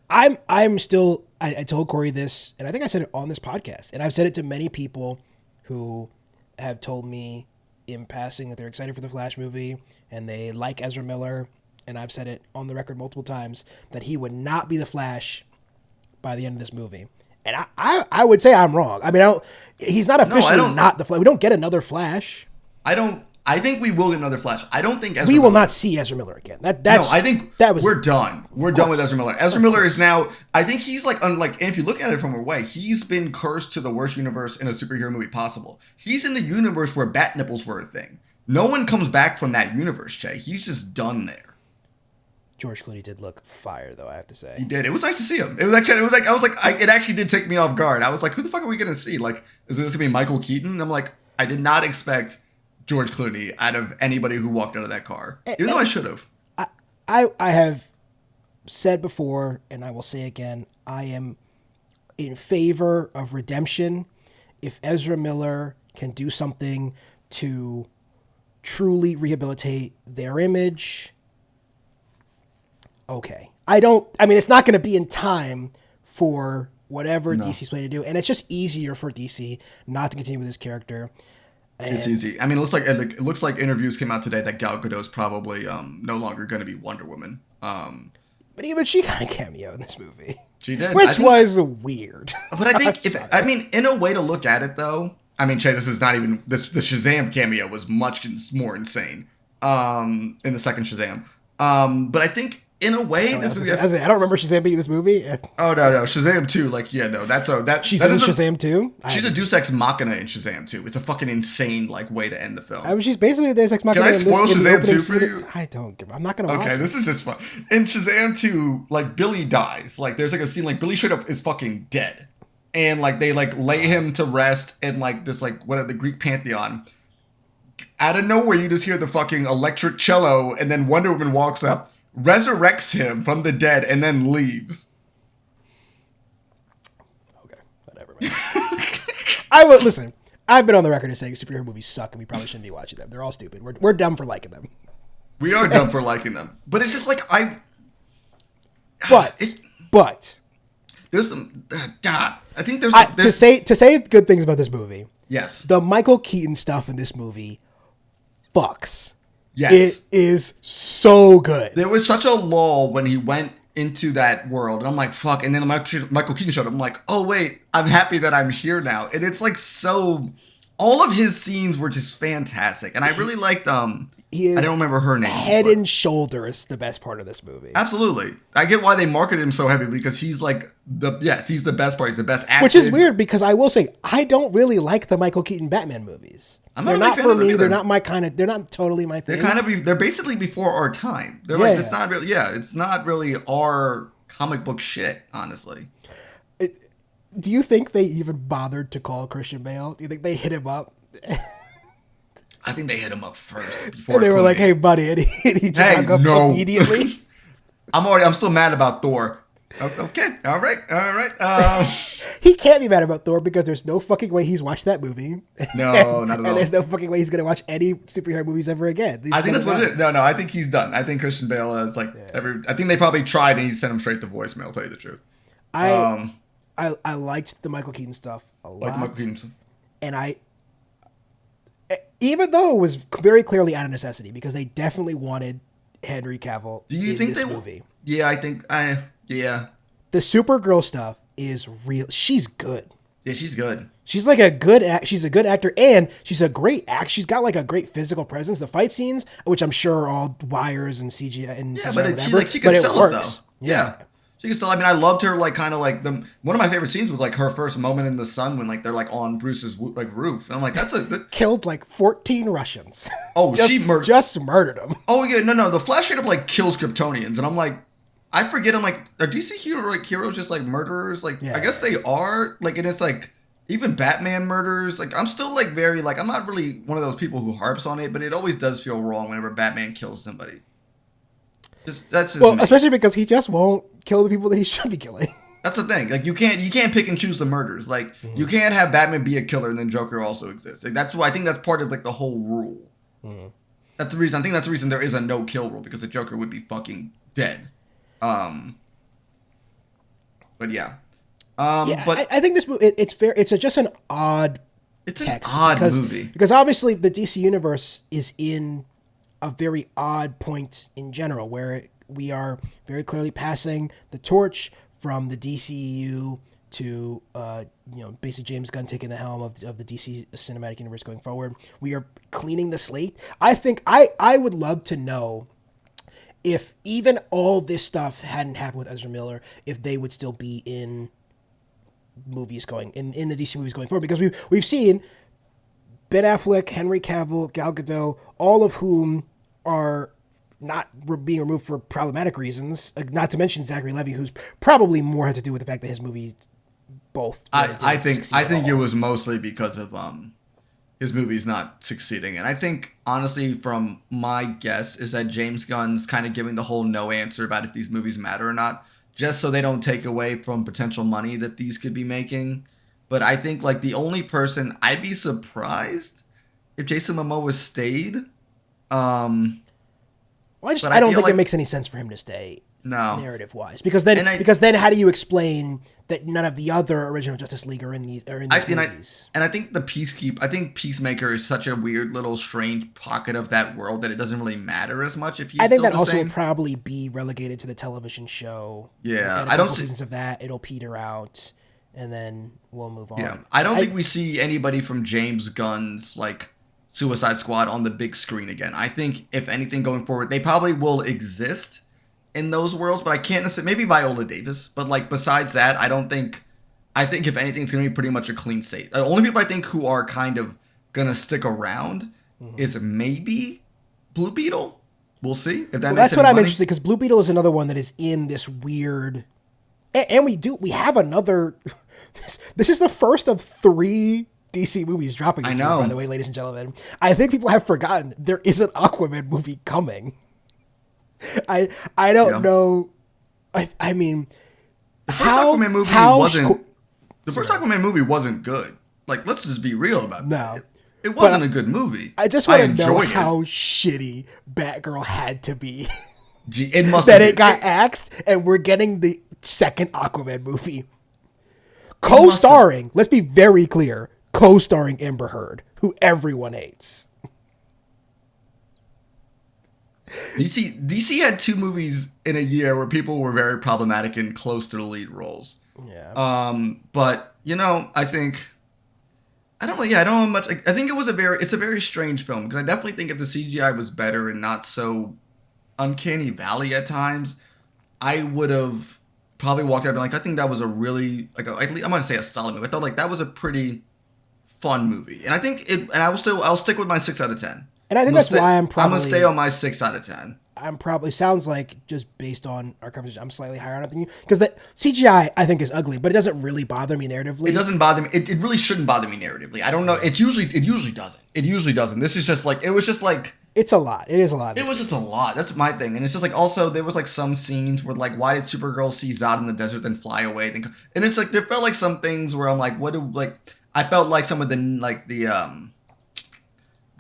I'm still. I told Corey this, and I think I said it on this podcast, and I've said it to many people who have told me in passing that they're excited for the Flash movie and they like Ezra Miller, and I've said it on the record multiple times that he would not be the Flash by the end of this movie. And I would say I'm wrong. I mean, he's not officially not the Flash. We don't get another Flash. I think we will get another Flash. I don't think we will not see Ezra Miller again. I think we're done. We're done with Ezra Miller. Ezra Miller is now, I think he's like, unlike, and if you look at it from a way, he's been cursed to the worst universe in a superhero movie possible. He's in the universe where bat nipples were a thing. No one comes back from that universe, Che. He's just done there. George Clooney did look fire, though, I have to say. He did. It was nice to see him. It actually did take me off guard. I was like, who the fuck are we going to see? Like, is this going to be Michael Keaton? I'm like, I did not expect George Clooney out of anybody who walked out of that car. Even though I should have. I have said before, and I will say again, I am in favor of redemption. If Ezra Miller can do something to truly rehabilitate their image, okay. It's not going to be in time for whatever DC's planning to do. And it's just easier for DC not to continue with this character. It's easy. I mean, it looks like interviews came out today that Gal Gadot's probably no longer going to be Wonder Woman. But even she got a cameo in this movie. She did. Which was weird. But I think, in a way to look at it, though, I mean, Che, this is not even, the Shazam cameo was much more insane in the second Shazam. But I think, in a way, this movie... I don't remember Shazam being in this movie. Oh, no. Shazam 2, She's in Shazam 2? She's a Deus Ex Machina in Shazam 2. It's a fucking insane, way to end the film. I mean, she's basically a Deus Ex Machina. Can I spoil Shazam 2 for you? I don't give... I'm not going to watch Okay, this is just fun. In Shazam 2, Billy dies. There's a scene, Billy straight up is fucking dead. And, they, lay him to rest in, this, the Greek pantheon. Out of nowhere, you just hear the fucking electric cello, and then Wonder Woman walks up, resurrects him from the dead, and then leaves. Okay, whatever, man. I will listen. I've been on the record as saying superhero movies suck, and we probably shouldn't be watching them. They're all stupid. We're dumb for liking them. We are dumb for liking them, but it's just But there's some. I think there's to say good things about this movie. Yes, the Michael Keaton stuff in this movie fucks. Yes. It is so good. There was such a lull when he went into that world. And I'm like, fuck. And then Michael Keaton showed up. I'm like, oh, wait. I'm happy that I'm here now. And it's so... All of his scenes were just fantastic. And I really liked... he is I don't remember her name. head but- and shoulders the best part of this movie. Absolutely. I get why they marketed him so heavy because he's like he's the best part. He's the best actor. Which is weird because I will say I don't really like the Michael Keaton Batman movies. I'm not They're a not big fan for of them me. either. They're not my kind of. They're not totally my thing. They're basically before our time. They're Yeah, like it's not really it's not really our comic book shit, honestly. Do you think they even bothered to call Christian Bale? Do you think they hit him up? I think they hit him up first before And they were like, "Hey, buddy," and he just hung up immediately. I'm still mad about Thor. Okay, all right. He can't be mad about Thor because there's no fucking way he's watched that movie. No, not at all. And there's no fucking way he's gonna watch any superhero movies ever again. I think that's what it is. No, I think he's done. I think Christian Bale is like I think they probably tried and he sent him straight to voicemail. I'll tell you the truth. I liked the Michael Keaton stuff a lot. Like the Michael Keaton. And even though it was very clearly out of necessity because they definitely wanted Henry Cavill in this movie. Yeah, I think yeah. The Supergirl stuff is real. She's good. Yeah, she's good. She's like she's a good actor and she's a great She's got like a great physical presence. The fight scenes, which I'm sure are all wires and CGI and yeah, CGI but whatever, she can sell it though. Yeah. She can still. I mean, I loved her. Like, kind of like one of my favorite scenes was like her first moment in the sun when like they're like on Bruce's like roof. And I'm like, killed like 14 Russians. Oh, just murdered them. Oh yeah, no. The Flash straight up like kills Kryptonians, and I'm like, I forget. I'm like, are DC heroes just like murderers? Like, I guess they are. Like, and it's like even Batman murders. Like, I'm still like very like I'm not really one of those people who harps on it, but it always does feel wrong whenever Batman kills somebody. Especially because he just won't kill the people that he should be killing. That's the thing. Like you can't pick and choose the murders. Like you can't have Batman be a killer and then Joker also exists. Like that's why I think that's part of like the whole rule. That's the reason. I think that's the reason there is a no kill rule because the Joker would be fucking dead. But yeah. But I think this movie it's fair. It's just an odd. It's text an odd movie because obviously the DC universe is in a very odd point in general where we are very clearly passing the torch from the DCU to basically James Gunn taking the helm of the DC cinematic universe going forward. We are cleaning the slate. I think I would love to know if even all this stuff hadn't happened with Ezra Miller, if they would still be in movies going in the DC movies going forward, because we've seen Ben Affleck, Henry Cavill, Gal Gadot, all of whom are not being removed for problematic reasons. Not to mention Zachary Levi, who's probably more had to do with the fact that his movie both. I think it was mostly because of his movies not succeeding, and I think honestly, from my guess, is that James Gunn's kind of giving the whole no answer about if these movies matter or not, just so they don't take away from potential money that these could be making. But I think like the only person I'd be surprised if Jason Momoa stayed. I don't think it makes any sense for him to stay. No, narrative wise, because then how do you explain that none of the other original Justice League are in these movies? I think I think Peacemaker is such a weird little strange pocket of that world that it doesn't really matter as much if he's. I think still that the also same. will probably be relegated to the television show. Yeah, I don't see seasons of that. It'll peter out, and then we'll move on. Yeah, I don't think we see anybody from James Gunn's like Suicide Squad on the big screen again. I think if anything going forward, they probably will exist in those worlds, but I can't necessarily, maybe Viola Davis, but like besides that, I think if anything, it's going to be pretty much a clean slate. The only people I think who are kind of going to stick around is maybe Blue Beetle. We'll see if that makes that's what I'm money. interested, because Blue Beetle is another one that is in this weird, and we have another, this is the first of 3 DC movies dropping this year, by the way, ladies and gentlemen. I think people have forgotten there is an Aquaman movie coming. I don't know. I mean, the first Aquaman movie wasn't good. Like, let's just be real about that. It wasn't a good movie. I just want to know how shitty Batgirl had to be. It must that it got axed, and we're getting the second Aquaman movie. Co-starring, let's be very clear, co-starring Amber Heard, who everyone hates. DC had 2 movies in a year where people were very problematic and close to the lead roles. Yeah. But I think I don't know. Yeah, I don't know much. I think it's a very strange film because I definitely think if the CGI was better and not so uncanny valley at times, I would have probably walked out and been like, I think that was a really I'm gonna say a solid movie. I thought like that was a pretty fun movie, and I think it. And I'll stick with my 6 out of 10. And I think that's why I'm gonna stay on my 6 out of 10. I'm probably sounds like just based on our conversation, I'm slightly higher on it than you because the CGI I think is ugly, but it doesn't really bother me narratively. It doesn't bother me. It really shouldn't bother me narratively. I don't know. It usually doesn't. It usually doesn't. This is just like it was just like. It's a lot. It is a lot. It was just a lot. That's my thing. And it's just like also there was like some scenes where like why did Supergirl see Zod in the desert then fly away? And it's like there felt like some things where I'm like I felt like some of the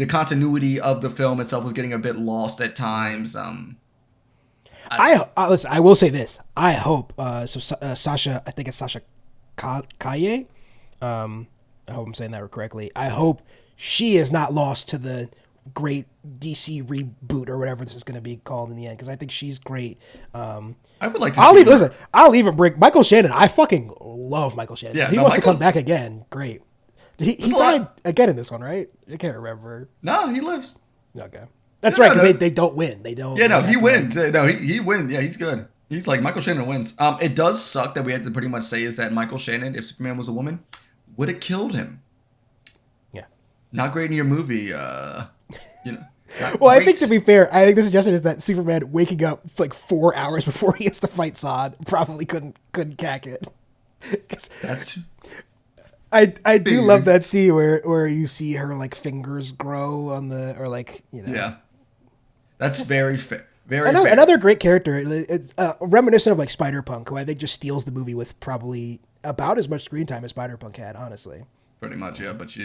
continuity of the film itself was getting a bit lost at times. Listen, I will say this. I hope Sasha, I think it's Sasha Kaye. I hope I'm saying that correctly. I hope she is not lost to the great DC reboot or whatever this is going to be called in the end because I think she's great. I would like to I'll even bring Michael Shannon. I fucking love Michael Shannon. Yeah, if he wants to come back again, great. He died again in this one, right? I can't remember. No, he lives. Okay. That's right, because they don't win. They don't. Yeah, no, he wins. No, he wins. Yeah, he's good. He's like, Michael Shannon wins. It does suck that we had to pretty much say is that Michael Shannon, if Superman was a woman, would have killed him. Yeah. Not great in your movie, Well, I think to be fair, I think the suggestion is that Superman waking up like 4 hours before he has to fight Zod probably couldn't cack it. That's I do love that scene where you see her like fingers grow on the or like Yeah, that's very fair. Another great character. It's reminiscent of like Spider-Punk, who I think just steals the movie with probably about as much screen time as Spider-Punk had. Honestly, pretty much, yeah. But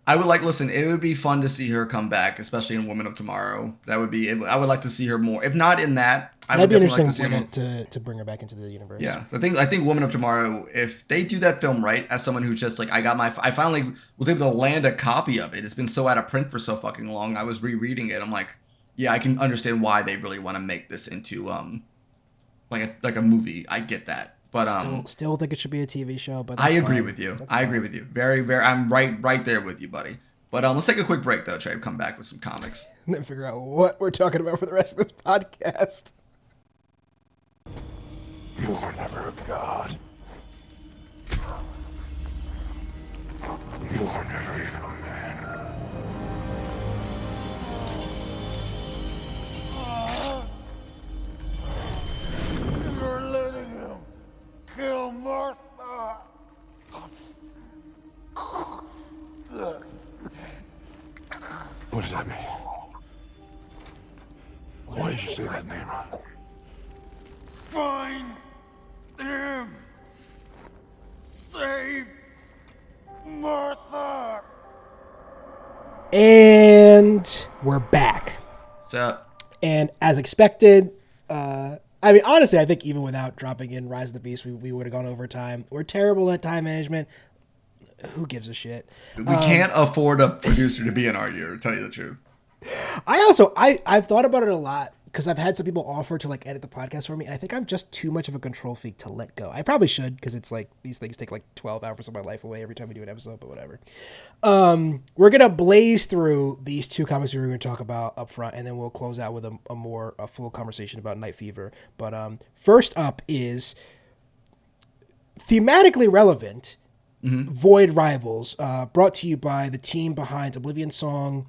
I would listen. It would be fun to see her come back, especially in Woman of Tomorrow. I would like to see her more. If not in that, that'd be interesting to bring her back into the universe. Yeah, so I think Woman of Tomorrow, if they do that film right, as someone who's just like I finally was able to land a copy of it. It's been so out of print for so fucking long. I was rereading it. I'm like, yeah, I can understand why they really want to make this into like a movie. I get that. But still think it should be a TV show. But I agree with you. I agree with you. Very, very. I'm right there with you, buddy. But let's take a quick break though, Trey. Come back with some comics. And then figure out what we're talking about for the rest of this podcast. You were never a god. You were never even a man. You're letting him kill Martha. What does that mean? Why did you say that name? Find him! Save Martha! And we're back. What's up? And as expected, I mean, honestly, I think even without dropping in Rise of the Beast, we would have gone over time. We're terrible at time management. Who gives a shit? We can't afford a producer to be in our year, to tell you the truth. I've thought about it a lot because I've had some people offer to like edit the podcast for me, and I think I'm just too much of a control freak to let go. I probably should because it's like these things take like 12 hours of my life away every time we do an episode, but whatever. We're gonna blaze through these two comics we were going to talk about up front, and then we'll close out with a full conversation about Night Fever. But first up is thematically relevant. Mm-hmm. Void Rivals, brought to you by the team behind Oblivion Song,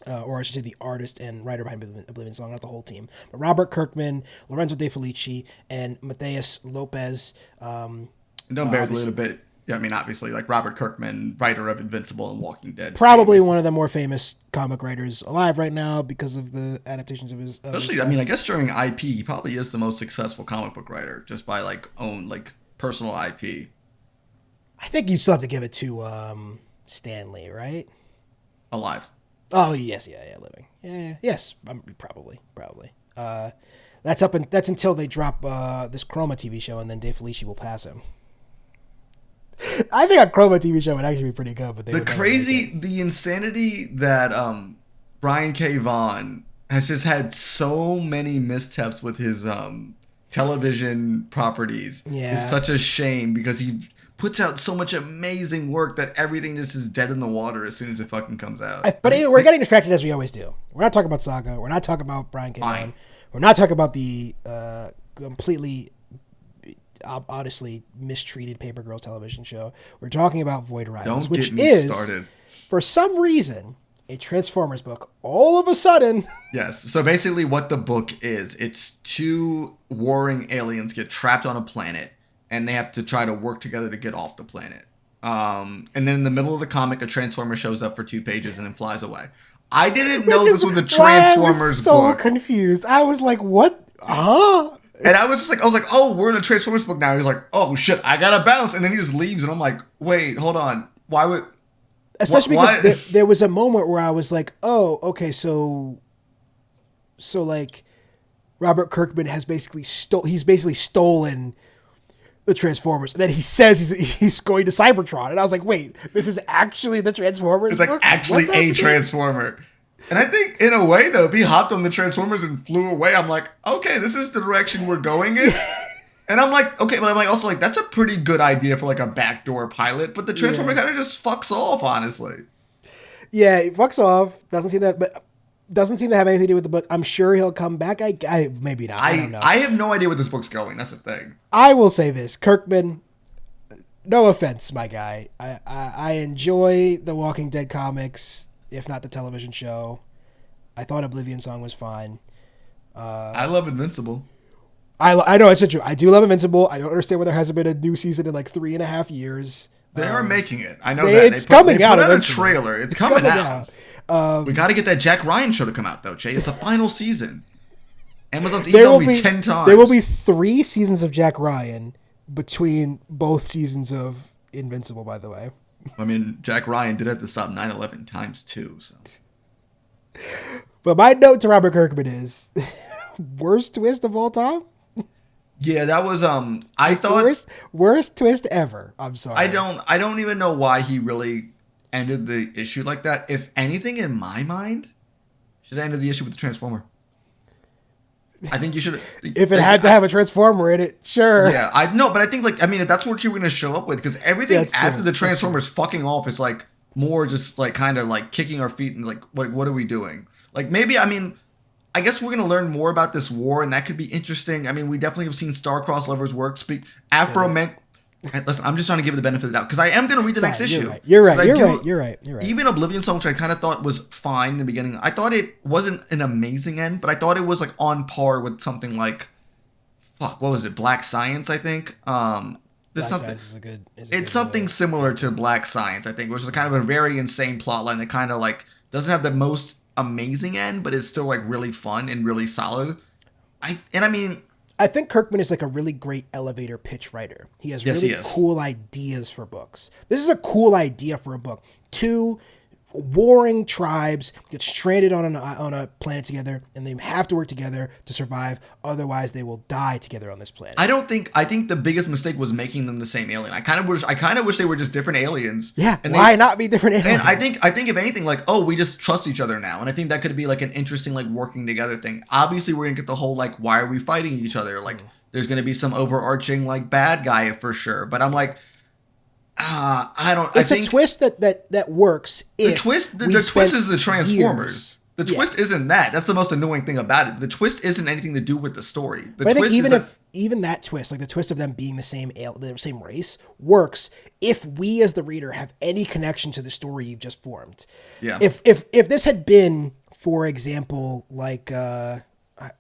or I should say the artist and writer behind Oblivion Song, not the whole team. But Robert Kirkman, Lorenzo De Felici, and Mateus Lopez. Don't bear with a little bit. Yeah, I mean, obviously, like Robert Kirkman, writer of Invincible and Walking Dead. Probably one of the more famous comic writers alive right now because of the adaptations of his. Especially, I mean, I guess during IP, he probably is the most successful comic book writer just by personal IP. I think you still have to give it to Stanley, right? Alive. Oh yes, yeah, living. Yeah, yes, probably. That's until they drop this Chroma TV show, and then Dave Felici will pass him. I think a Chroma TV show would actually be pretty good, but the insanity that Brian K. Vaughan has just had so many missteps with his television properties is such a shame because puts out so much amazing work that everything just is dead in the water as soon as it fucking comes out. But anyway, we're getting distracted as we always do. We're not talking about Saga. We're not talking about Brian K. Fine. Vaughan. We're not talking about the completely, honestly mistreated Paper Girls television show. We're talking about Void Rivals, Don't which get me is, started. for some reason, a Transformers book. All of a sudden, Yes. So basically what the book is, it's two warring aliens get trapped on a planet and they have to try to work together to get off the planet. And then in the middle of the comic, a Transformer shows up for 2 pages and then flies away. I didn't know which this is was a why I Transformers was so book. confused. I was like, "What? Huh?" And I was like, oh, we're in a Transformers book now. He's like, oh shit, I gotta bounce. And then he just leaves and I'm like, wait, hold on. Why would... Especially Why- because there was a moment where I was like, "Oh, okay, so like Robert Kirkman has basically stolen the Transformers," and then he says he's going to Cybertron, and I was like, "Wait, this is actually the Transformers?" It's like book? actually What's a happening? Transformer. And I think in a way though, if he hopped on the Transformers and flew away, I'm like, okay, this is the direction we're going in. And I'm like, okay, but I'm like also like that's a pretty good idea for like a backdoor pilot, but the Transformer kind of just fucks off, honestly. Yeah, he fucks off. Doesn't seem to have anything to do with the book. I'm sure he'll come back. I maybe not. I don't know. I have no idea where this book's going. That's the thing. I will say this, Kirkman. No offense, my guy. I enjoy the Walking Dead comics, if not the television show. I thought Oblivion Song was fine. I love Invincible. I know it's true. I do love Invincible. I don't understand why there hasn't been a new season in like 3.5 years. They are making it. I know they- that. it's coming out They put out a eventually. trailer. It's coming out. out. We got to get that Jack Ryan show to come out though, Jay. It's the final season. Amazon's There will emailed me be 10 times. There will be 3 seasons of Jack Ryan between both seasons of Invincible. By the way, I mean, Jack Ryan did have to stop 9/11 times 2. So but my note to Robert Kirkman is worst twist of all time. yeah, that was I thought Worst twist ever. I'm sorry. I don't even know why he really ended the issue like that. If anything, in my mind, should have ended the issue with the Transformer. I think you should. If it had to have a Transformer in it, sure. Yeah, I know, but I think like I mean, if that's what you're going to show up with, because everything That's after true. the Transformers fucking off is like more just like kind of like kicking our feet and like what are we doing? Like maybe I mean. I guess we're going to learn more about this war, and that could be interesting. I mean, we definitely have seen star-crossed lovers work. Listen, I'm just trying to give it the benefit of the doubt, because I am going to read the next issue. You're right. 'Cause You're right. Even Oblivion Song, which I kind of thought was fine in the beginning, I thought it wasn't an amazing end, but I thought it was like on par with something like, what was it? Black Science, I think. There's something. It's something similar to Black Science, I think, which is kind of a very insane plotline that kind of like doesn't have the most amazing end, but it's still like really fun and really solid. I think Kirkman is like a really great elevator pitch writer. He has Yes, really he is. cool ideas for books. This is a cool idea for a book. 2 warring tribes get stranded on a planet together, and they have to work together to survive. Otherwise, they will die together on this planet. I think the biggest mistake was making them the same alien. I kind of wish they were just different aliens. Yeah, and why not be different aliens? And I think if anything, like, oh, we just trust each other now, and I think that could be like an interesting like working together thing. Obviously, we're gonna get the whole like, why are we fighting each other? Like, there's gonna be some overarching like bad guy for sure. But I'm like, I don't. It's a twist that works. The twist is the Transformers. The twist isn't that. That's the most annoying thing about it. The twist isn't anything to do with the story. But I think even that twist, like the twist of them being the same race, works if we as the reader have any connection to the story you've just formed. Yeah. If this had been, for example, like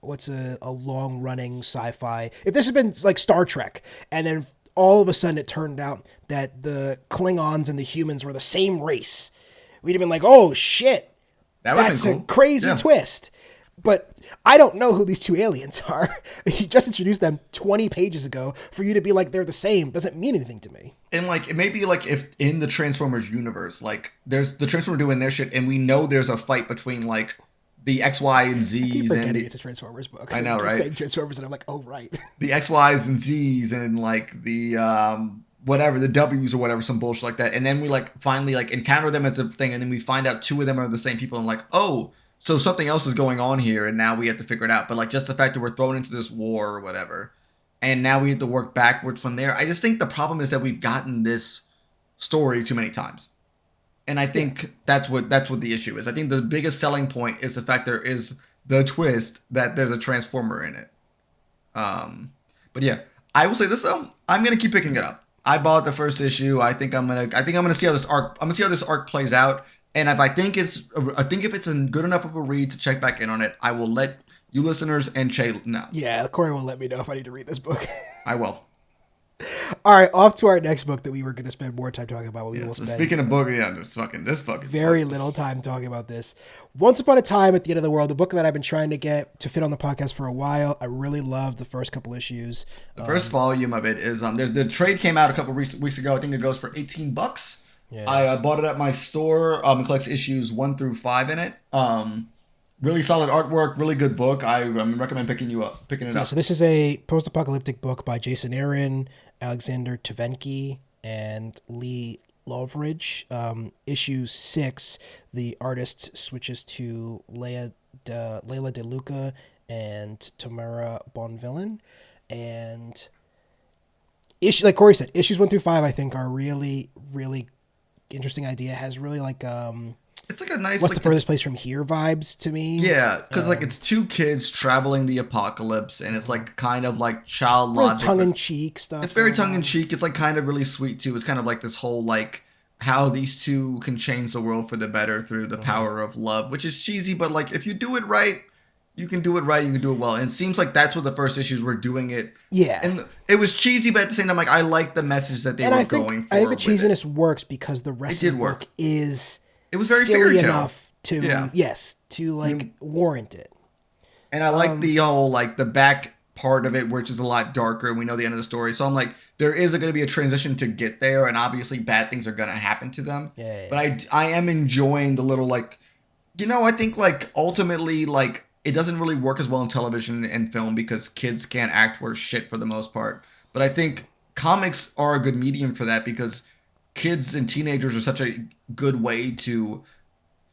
what's a long running sci-fi? If this had been like Star Trek, and then all of a sudden it turned out that the Klingons and the humans were the same race, we'd have been like, oh shit. That's cool. a crazy twist. But I don't know who these 2 aliens are. You just introduced them 20 pages ago. For you to be like, they're the same doesn't mean anything to me. And like, it may be like if in the Transformers universe, like there's the Transformers doing their shit, and we know there's a fight between like the X, Y, and Z's. I keep forgetting and it's a Transformers book. I know, keep right? saying Transformers, and I'm like, oh, right. The X, Y's, and Z's, and like the whatever, the W's or whatever, some bullshit like that. And then we like finally like encounter them as a thing, and then we find out 2 of them are the same people, and like, oh, so something else is going on here, and now we have to figure it out. But like just the fact that we're thrown into this war or whatever, and now we have to work backwards from there. I just think the problem is that we've gotten this story too many times. And I think that's what the issue is. I think the biggest selling point is the fact there is the twist that there's a Transformer in it. But yeah, I will say this though. I'm gonna keep picking it up. I bought the first issue. I think I'm gonna see how this arc. I'm gonna see how this arc plays out. And if if it's a good enough of a read to check back in on it, I will let you listeners and Che know. Yeah, Cory will let me know if I need to read this book. I will. All right, off to our next book that we were going to spend more time talking about. We will So spend speaking of book, this fucking very little time talking about this. Once Upon a Time at the End of the World, the book that I've been trying to get to fit on the podcast for a while. I really loved the first couple issues. The first volume of it is the trade came out a couple weeks ago. I think it goes for $18. Yeah. I bought it at my store. It collects issues 1 through 5 in it. Really solid artwork, really good book. I recommend picking it up. So this is a post-apocalyptic book by Jason Aaron, Alexander Tvenkey, and Lee Loveridge. Issue 6, the artist switches to Leila De Luca and Tamara Bonvillain. And like Cory said, issues 1 through 5 I think are really, really interesting idea. Has really like it's like a nice what's the furthest place from here vibes to me. Yeah, because like it's two kids traveling the apocalypse, and it's like kind of like child logic, tongue in cheek stuff. It's very tongue in cheek. It's like kind of really sweet too. It's kind of like this whole like how these two can change the world for the better through the power of love, which is cheesy, but like if you do it right, you can do it right. You can do it well, and it seems like that's what the first issues were doing it. Yeah, and it was cheesy, but at the same time, like I like the message that they were going for. I think the cheesiness works because the rest of the book is. It was very silly fairy tale enough to like warrant it. And I like the whole like the back part of it, which is a lot darker. We know the end of the story, so I'm like, there is going to be a transition to get there, and obviously bad things are going to happen to them. Yeah. But I am enjoying the little like, I think like ultimately like it doesn't really work as well in television and film because kids can't act worth shit for the most part. But I think comics are a good medium for that because kids and teenagers are such a good way to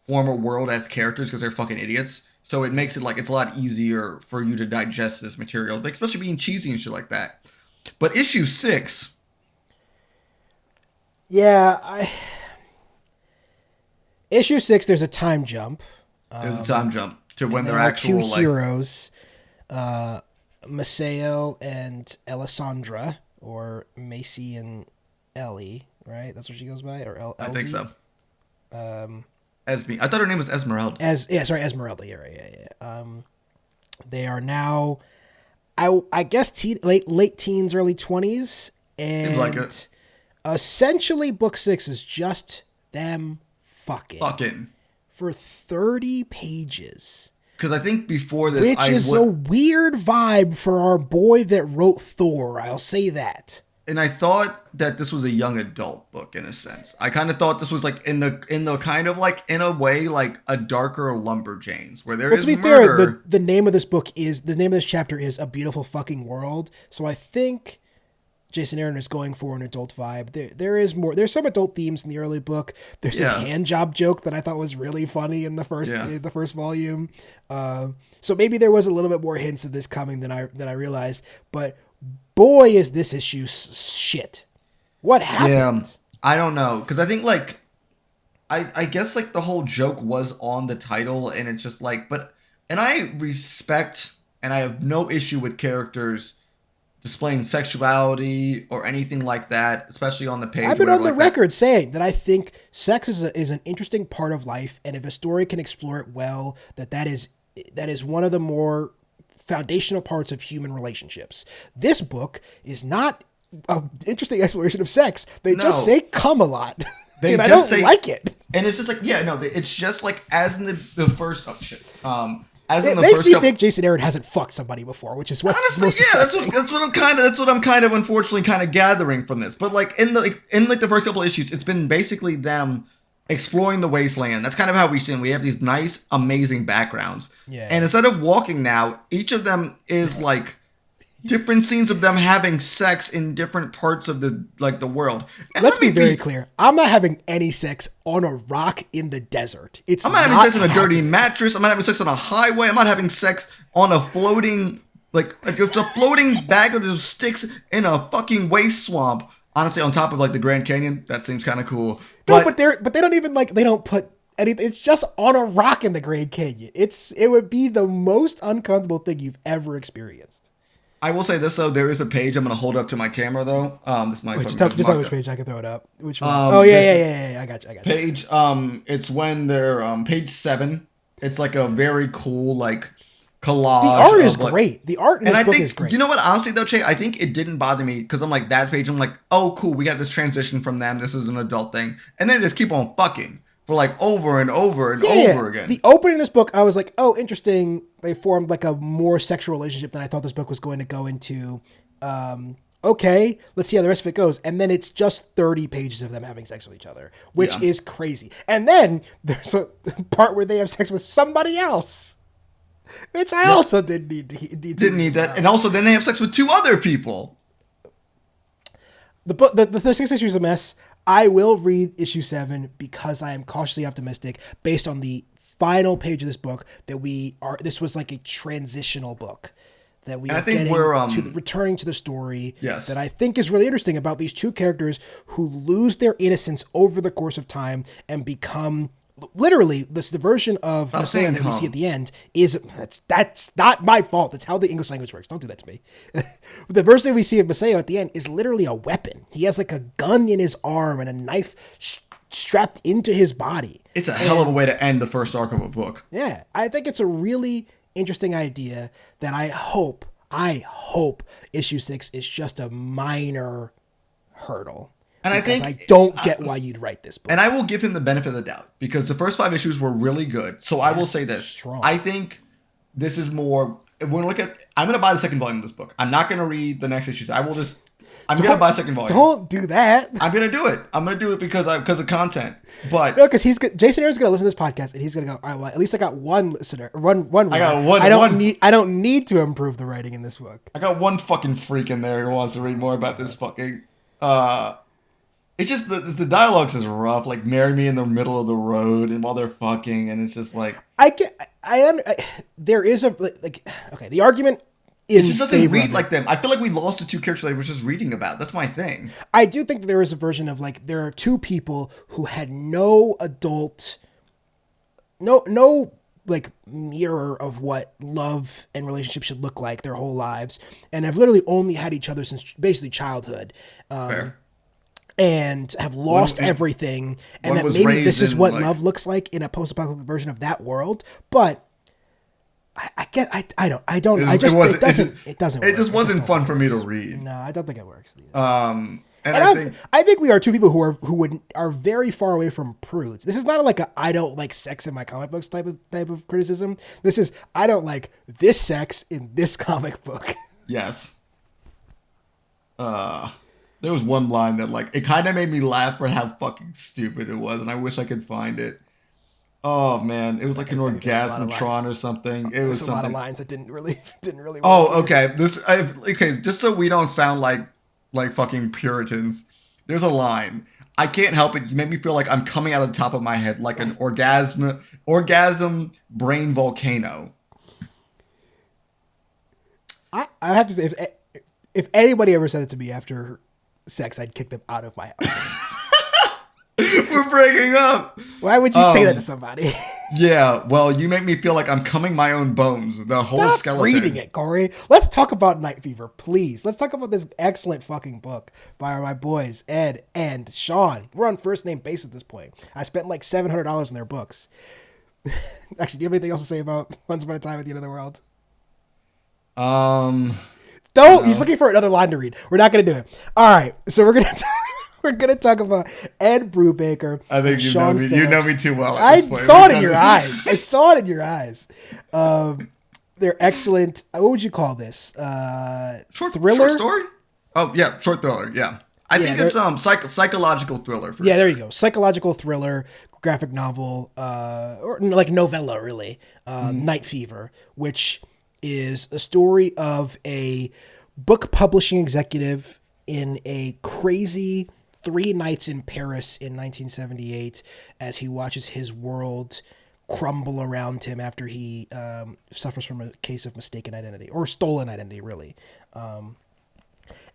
form a world as characters because they're fucking idiots. So it makes it like it's a lot easier for you to digest this material, like, especially being cheesy and shit like that. But issue 6. Yeah, issue 6, there's a time jump. There's a time jump to when they're two actual heroes, Maceo and Alessandra, or Macy and Ellie. Right, that's what she goes by, or I think so. Esme. I thought her name was Esmeralda. Esmeralda. Yeah, right. Yeah. They are now, I guess, late teens, early 20s, and seems like it. Essentially, book 6 is just them fucking for 30 pages. Because I think before this, which is a weird vibe for our boy that wrote Thor. I'll say that. And I thought that this was a young adult book in a sense. I kind of thought this was like in the kind of like in a way like a darker Lumberjanes where there is murder. To be fair, the name of this chapter is A Beautiful Fucking World. So I think Jason Aaron is going for an adult vibe. There is more. There's some adult themes in the early book. There's a hand job joke that I thought was really funny in the first volume. So maybe there was a little bit more hints of this coming than I realized, but. Boy, is this issue shit. What happened? Yeah, I don't know. Because I think, like, I guess, like, the whole joke was on the title, and it's just, like, and I respect, and I have no issue with characters displaying sexuality or anything like that, especially on the page. I've been on the record saying that I think sex is an interesting part of life, and if a story can explore it well, that is one of the more foundational parts of human relationships. This book is not an interesting exploration of sex. They just say come a lot. And I don't like it. And it's just like, it's just like as in the first shit. It makes me think Jason Aaron hasn't fucked somebody before, which is what honestly, that's what I'm kind of unfortunately kind of gathering from this. But like in the first couple of issues, it's been basically them exploring the wasteland. That's kind of how we see. We have these nice, amazing backgrounds. Yeah. And instead of walking now, each of them is like different scenes of them having sex in different parts of the world. And let's be very clear. I'm not having any sex on a rock in the desert. I'm not having sex on a dirty mattress. I'm not having sex on a highway. I'm not having sex on a floating Like just a floating bag of those sticks in a fucking waste swamp. Honestly, on top of like the Grand Canyon, that seems kind of cool. But they don't even like, they don't put anything. It's just on a rock in the Grand Canyon. It would be the most uncomfortable thing you've ever experienced. I will say this though, there is a page I'm gonna hold up to my camera though. This might Just tell me which page I can throw it up. Which one? Yeah. I got you. Page. It's when they're page 7. It's like a very cool like collage. The art is great. The art in this book is great. You know what? Honestly, though, Che, I think it didn't bother me because I'm like, that page, I'm like, oh, cool. We got this transition from them. This is an adult thing. And then they just keep on fucking for like over and over and over again. The opening of this book, I was like, oh, interesting. They formed like a more sexual relationship than I thought this book was going to go into. Okay, let's see how the rest of it goes. And then it's just 30 pages of them having sex with each other, which is crazy. And then there's a part where they have sex with somebody else. Which I also didn't need that. And also then they have sex with 2 other people. The book, the 6 issues a mess. I will read issue 7 because I am cautiously optimistic based on the final page of this book this was like a transitional book that we are getting returning to the story that I think is really interesting about these 2 characters who lose their innocence over the course of time and become literally the version of Messiah that we see at the end is that's not my fault. That's how the English language works. Don't do that to me. The version we see of Messiah at the end is literally a weapon. He has like a gun in his arm and a knife strapped into his body. It's a hell of a way to end the first arc of a book. Yeah, I think it's a really interesting idea that I hope issue 6 is just a minor hurdle. And I don't get why you'd write this book. And I will give him the benefit of the doubt because the first 5 issues were really good. So I will say this. Strong. I think this is more, I'm going to buy the second volume of this book. I'm not going to read the next issues. I'm going to buy a second volume. Don't do that. I'm going to do it. I'm going to do it because of content. But no, because Jason Aaron's going to listen to this podcast and he's going to go, all right, well, at least I got one listener, one. I got one. I don't need to improve the writing in this book. I got one fucking freak in there who wants to read more about this fucking, it's just the dialogue's is rough. Like, marry me in the middle of the road, and while they're fucking, and it's just like there is the argument. It just doesn't read like them. I feel like we lost the 2 characters I was just reading about. That's my thing. I do think that there is a version of like there are 2 people who had no like mirror of what love and relationship should look like their whole lives, and have literally only had each other since basically childhood. Fair. And have lost everything, and that maybe this is what love looks like in a post-apocalyptic version of that world. But it just wasn't fun for me to read. No, I don't think it works. I think we are 2 people who are very far away from prudes. This is not like I don't like sex in my comic books type of criticism. This is I don't like this sex in this comic book. Yes. There was one line that like it kind of made me laugh for how fucking stupid it was, and I wish I could find it. Oh man, it was like an orgasmatron or something. It was a something. lot of lines that didn't really. Work okay. Just so we don't sound like fucking Puritans. There's a line. I can't help it. You make me feel like I'm coming out of the top of my head like an orgasm brain volcano. I have to say, if anybody ever said it to me after sex, I'd kick them out of my house. We're breaking up. Why would you say that to somebody? Yeah, well, you make me feel like I'm coming my own bones. The whole Stop skeleton. reading it, Corey. Let's talk about Night Fever, please. Let's talk about this excellent fucking book by my boys, Ed and Sean. We're on first name basis at this point. I spent like $700 in their books. Actually, do you have anything else to say about Once Upon a Time at the End of the World? He's looking for another line to read. We're not going to do it. All right. So we're going to talk about Ed Brubaker. I think you know me too well. I saw it in your eyes. I saw it in your eyes. They're excellent. What would you call this? Thriller? Short story? Oh, yeah. Short thriller. Yeah. I think it's psychological thriller. There you go. Psychological thriller, graphic novel, or like novella, really. Night Fever, which is a story of a book publishing executive in a crazy 3 nights in Paris in 1978 as he watches his world crumble around him after he suffers from a case of mistaken identity or stolen identity, really. And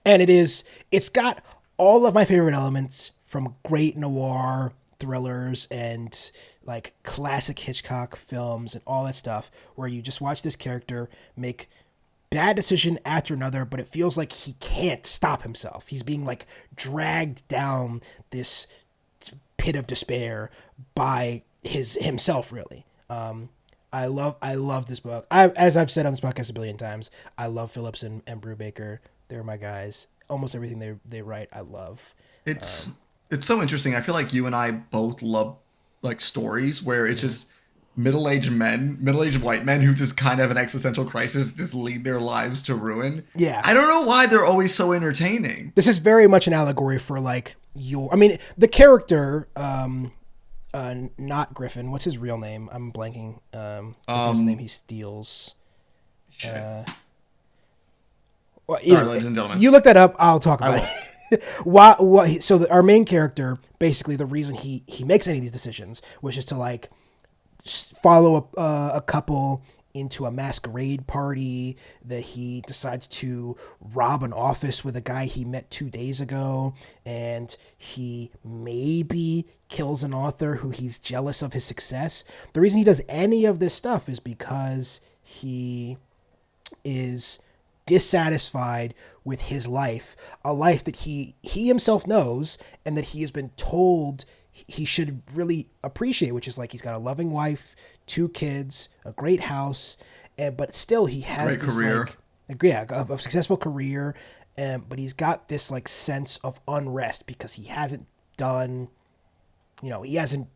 it's got all of my favorite elements from great noir thrillers and like classic Hitchcock films and all that stuff, where you just watch this character make bad decision after another, but it feels like he can't stop himself. He's being like dragged down this pit of despair by himself, really. I love this book. As I've said on this podcast a billion times, I love Phillips and Brubaker. They're my guys. Almost everything they write, I love. It's so interesting. I feel like you and I both love like stories where it's just middle-aged white men who just kind of have an existential crisis, just lead their lives to ruin. Yeah. I don't know why they're always so entertaining. This is very much an allegory for like the character, not Griffin. What's his real name? I'm blanking. His name he steals. Well, Sorry, ladies and gentlemen. You look that up. I'll talk about it. So our main character, basically the reason he makes any of these decisions, which is to like follow a couple into a masquerade party, that he decides to rob an office with a guy he met 2 days ago, and he maybe kills an author who he's jealous of his success. The reason he does any of this stuff is because he is dissatisfied with his life, a life that he himself knows and that he has been told he should really appreciate, which is like he's got a loving wife, 2 kids, a great house, but still he has great this career. a successful career, but he's got this like sense of unrest because he hasn't done, he hasn't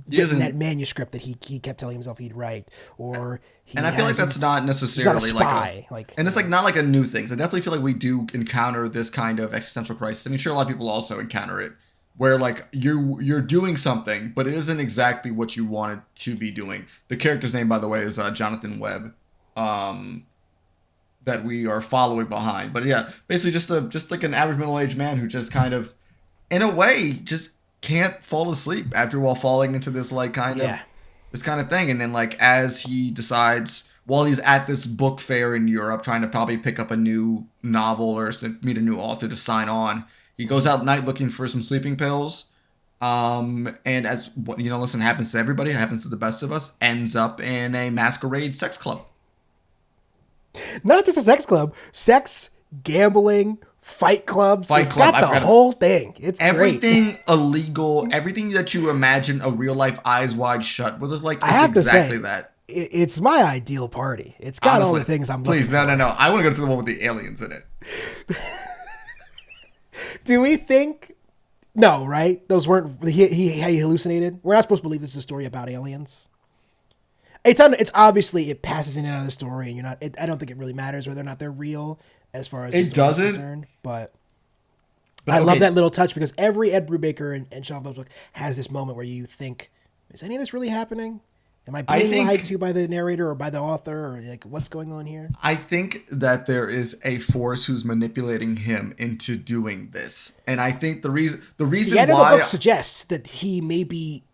written that manuscript that he kept telling himself he'd write, or and I feel like that's not necessarily and it's like not like a new thing. So I definitely feel like we do encounter this kind of existential crisis. I mean, sure, a lot of people also encounter it, where like you're doing something, but it isn't exactly what you wanted to be doing. The character's name, by the way, is Jonathan Webb, that we are following behind. But yeah, basically just like an average middle-aged man who just kind of, in a way, just can't fall asleep after while falling into this like kind of thing. And then like as he decides while he's at this book fair in Europe trying to probably pick up a new novel or meet a new author to sign on, he goes out at night looking for some sleeping pills. And as listen, happens to everybody, happens to the best of us, ends up in a masquerade sex club. Not just a sex club, sex, gambling, fight clubs. It's got the whole thing. It's everything great. Illegal, everything that you imagine a real life Eyes Wide Shut would look like. I have exactly to say, that. It's my ideal party. It's got all the things I'm looking for. No. I want to go to the one with the aliens in it. Do we think? No, right? Those weren't. He hallucinated. We're not supposed to believe this is a story about aliens. It's obviously it passes in and out of the story, and you're not. I don't think it really matters whether or not they're real as far as it doesn't. Concerned, but I love that little touch because every Ed Brubaker and Sean Phillips book has this moment where you think, is any of this really happening? Am I being lied to by the narrator or by the author, or like what's going on here? I think that there is a force who's manipulating him into doing this, and I think the reason the why the book suggests that he maybe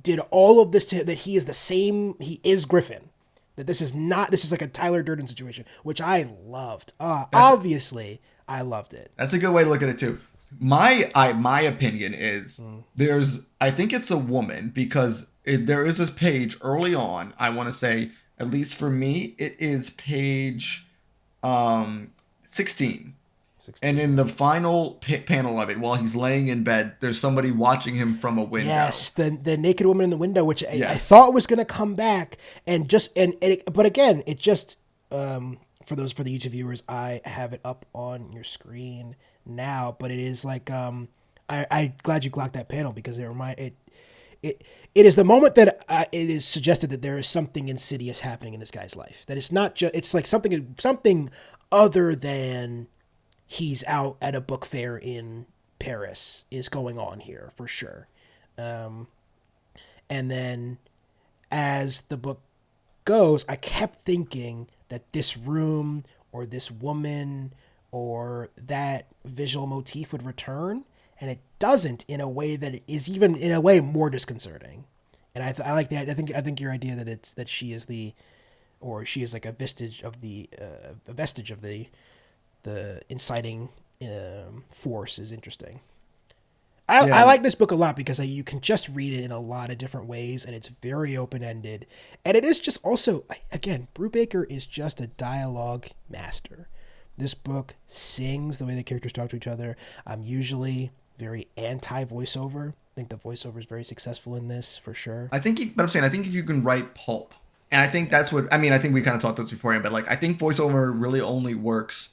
did all of this that he is the same. He is Griffin. That this is like a Tyler Durden situation, which I loved. Obviously, I loved it. That's a good way to look at it too. My opinion is I think it's a woman because there is this page early on. I want to say, at least for me, it is page 16. And in the final panel of it, while he's laying in bed, there's somebody watching him from a window. Yes, the naked woman in the window, which I thought was going to come back, but again, it just for the YouTube viewers, I have it up on your screen now. But it is like I glad you clocked that panel because it is the moment that it is suggested that there is something insidious happening in this guy's life. That it's not just it's like something other than he's out at a book fair in Paris is going on here for sure. And then as the book goes, I kept thinking that this room or this woman or that visual motif would return, and it doesn't, in a way that is even in a way more disconcerting. And I like that. I think your idea that she is like a vestige of the inciting force is interesting. I like this book a lot because you can just read it in a lot of different ways, and it's very open-ended. And it is just also, again, Brubaker is just a dialogue master. This book sings the way the characters talk to each other. I'm usually very anti-voiceover. I think the voiceover is very successful in this, for sure. I think if you can write pulp, and I think that's what, I think we kind of talked this beforehand, but like, I think voiceover really only works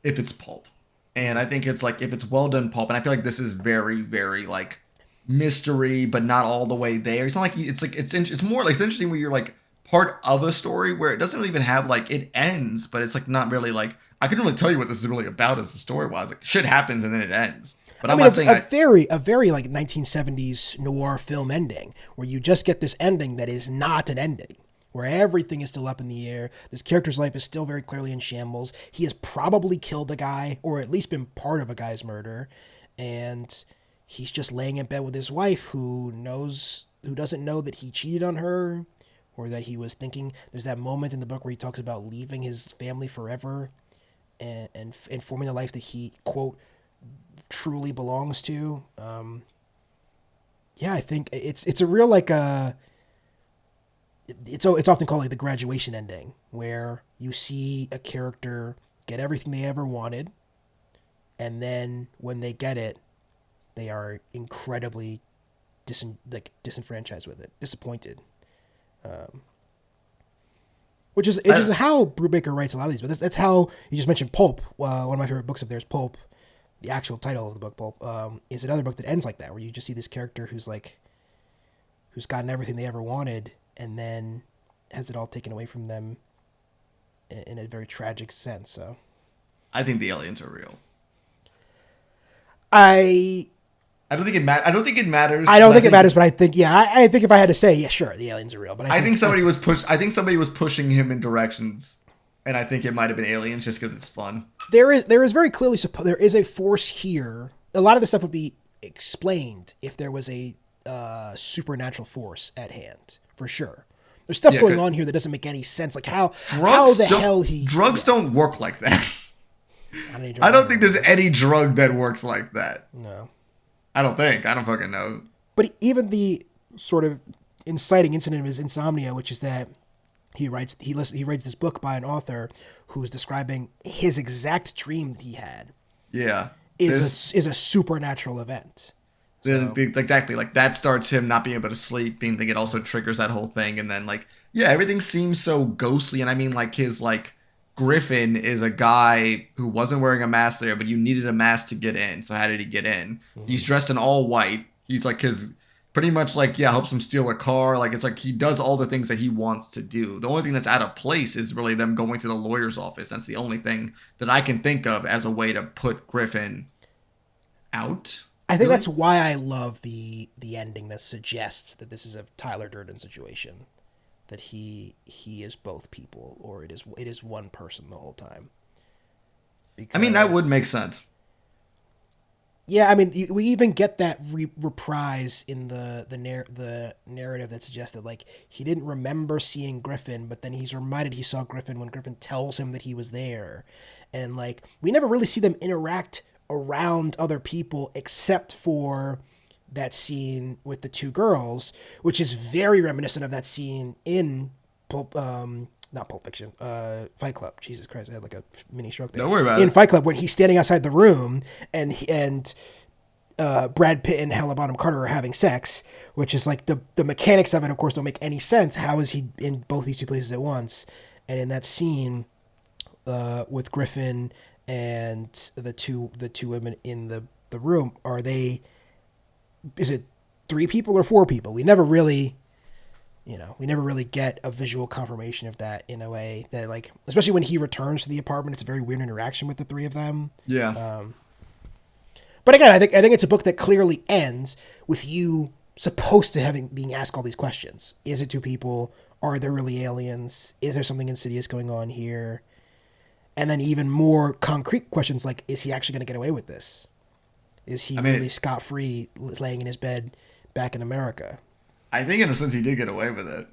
if it's pulp. And I think it's like, if it's well done pulp, and I feel like this is very, very like mystery, but not all the way there. It's not like, it's more like, it's interesting where you're like part of a story where it doesn't really even have like, it ends, but it's like not really like, I couldn't really tell you what this is really about as a story wise. Like shit happens and then it ends. But I'm not saying a very like 1970s noir film ending where you just get this ending that is not an ending, where everything is still up in the air. This character's life is still very clearly in shambles. He has probably killed a guy, or at least been part of a guy's murder, and he's just laying in bed with his wife who doesn't know that he cheated on her, or that he was thinking. There's that moment in the book where he talks about leaving his family forever and forming a life that he, quote, truly belongs to. I think it's a real like it's often called like the graduation ending, where you see a character get everything they ever wanted, and then when they get it, they are incredibly disenfranchised with it, disappointed. Which is how Brubaker writes a lot of these. But that's how you just mentioned Pulp. One of my favorite books up there is Pulp. The actual title of the book, Pulp, is another book that ends like that, where you just see this character who's gotten everything they ever wanted, and then has it all taken away from them in a very tragic sense. So, I think the aliens are real. I don't think it matters. I don't think it matters. I don't think it matters, but I think I think if I had to say, yeah, sure, the aliens are real. But I think somebody was pushing him in directions, and I think it might have been aliens just because it's fun. There is very clearly there is a force here. A lot of this stuff would be explained if there was a supernatural force at hand, for sure. There's stuff going on here that doesn't make any sense. Like how the hell drugs don't work like that. I don't think there's any drug that works like that. No. I don't fucking know. But even the sort of inciting incident of his insomnia, which is that he writes this book by an author who's describing his exact dream that he had. Yeah. Is a supernatural event. So. Exactly. Like that starts him not being able to sleep, being that it also triggers that whole thing. And then like, yeah, everything seems so ghostly. And I mean like his like Griffin is a guy who wasn't wearing a mask there, but you needed a mask to get in. So how did he get in? Mm-hmm. He's dressed in all white. He's like pretty much like, helps him steal a car. Like it's like he does all the things that he wants to do. The only thing that's out of place is really them going to the lawyer's office. That's the only thing that I can think of as a way to put Griffin out. I think that's why I love the ending that suggests that this is a Tyler Durden situation, that he is both people, or it is one person the whole time. Because, I mean, that would make sense. Yeah, I mean, we even get that reprise in the narrative that suggests that like he didn't remember seeing Griffin, but then he's reminded he saw Griffin when Griffin tells him that he was there, and like we never really see them interact around other people except for that scene with the two girls, which is very reminiscent of that scene in not Pulp Fiction, Fight Club. Jesus Christ, I had like a mini stroke there. Don't worry about it. In Fight Club, when he's standing outside the room and Brad Pitt and Helena Bonham Carter are having sex, which is like the mechanics of it, of course, don't make any sense. How is he in both these two places at once? And in that scene with Griffin and the two women in the room, is it 3 people or 4 people? We never really get a visual confirmation of that in a way that, like, especially when he returns to the apartment, it's a very weird interaction with the 3 of them. Yeah. But again, I think it's a book that clearly ends with you supposed to being asked all these questions. Is it 2 people? Are there really aliens? Is there something insidious going on here? And then even more concrete questions like, is he actually going to get away with this? Is he really scot-free laying in his bed back in America? I think in a sense he did get away with it.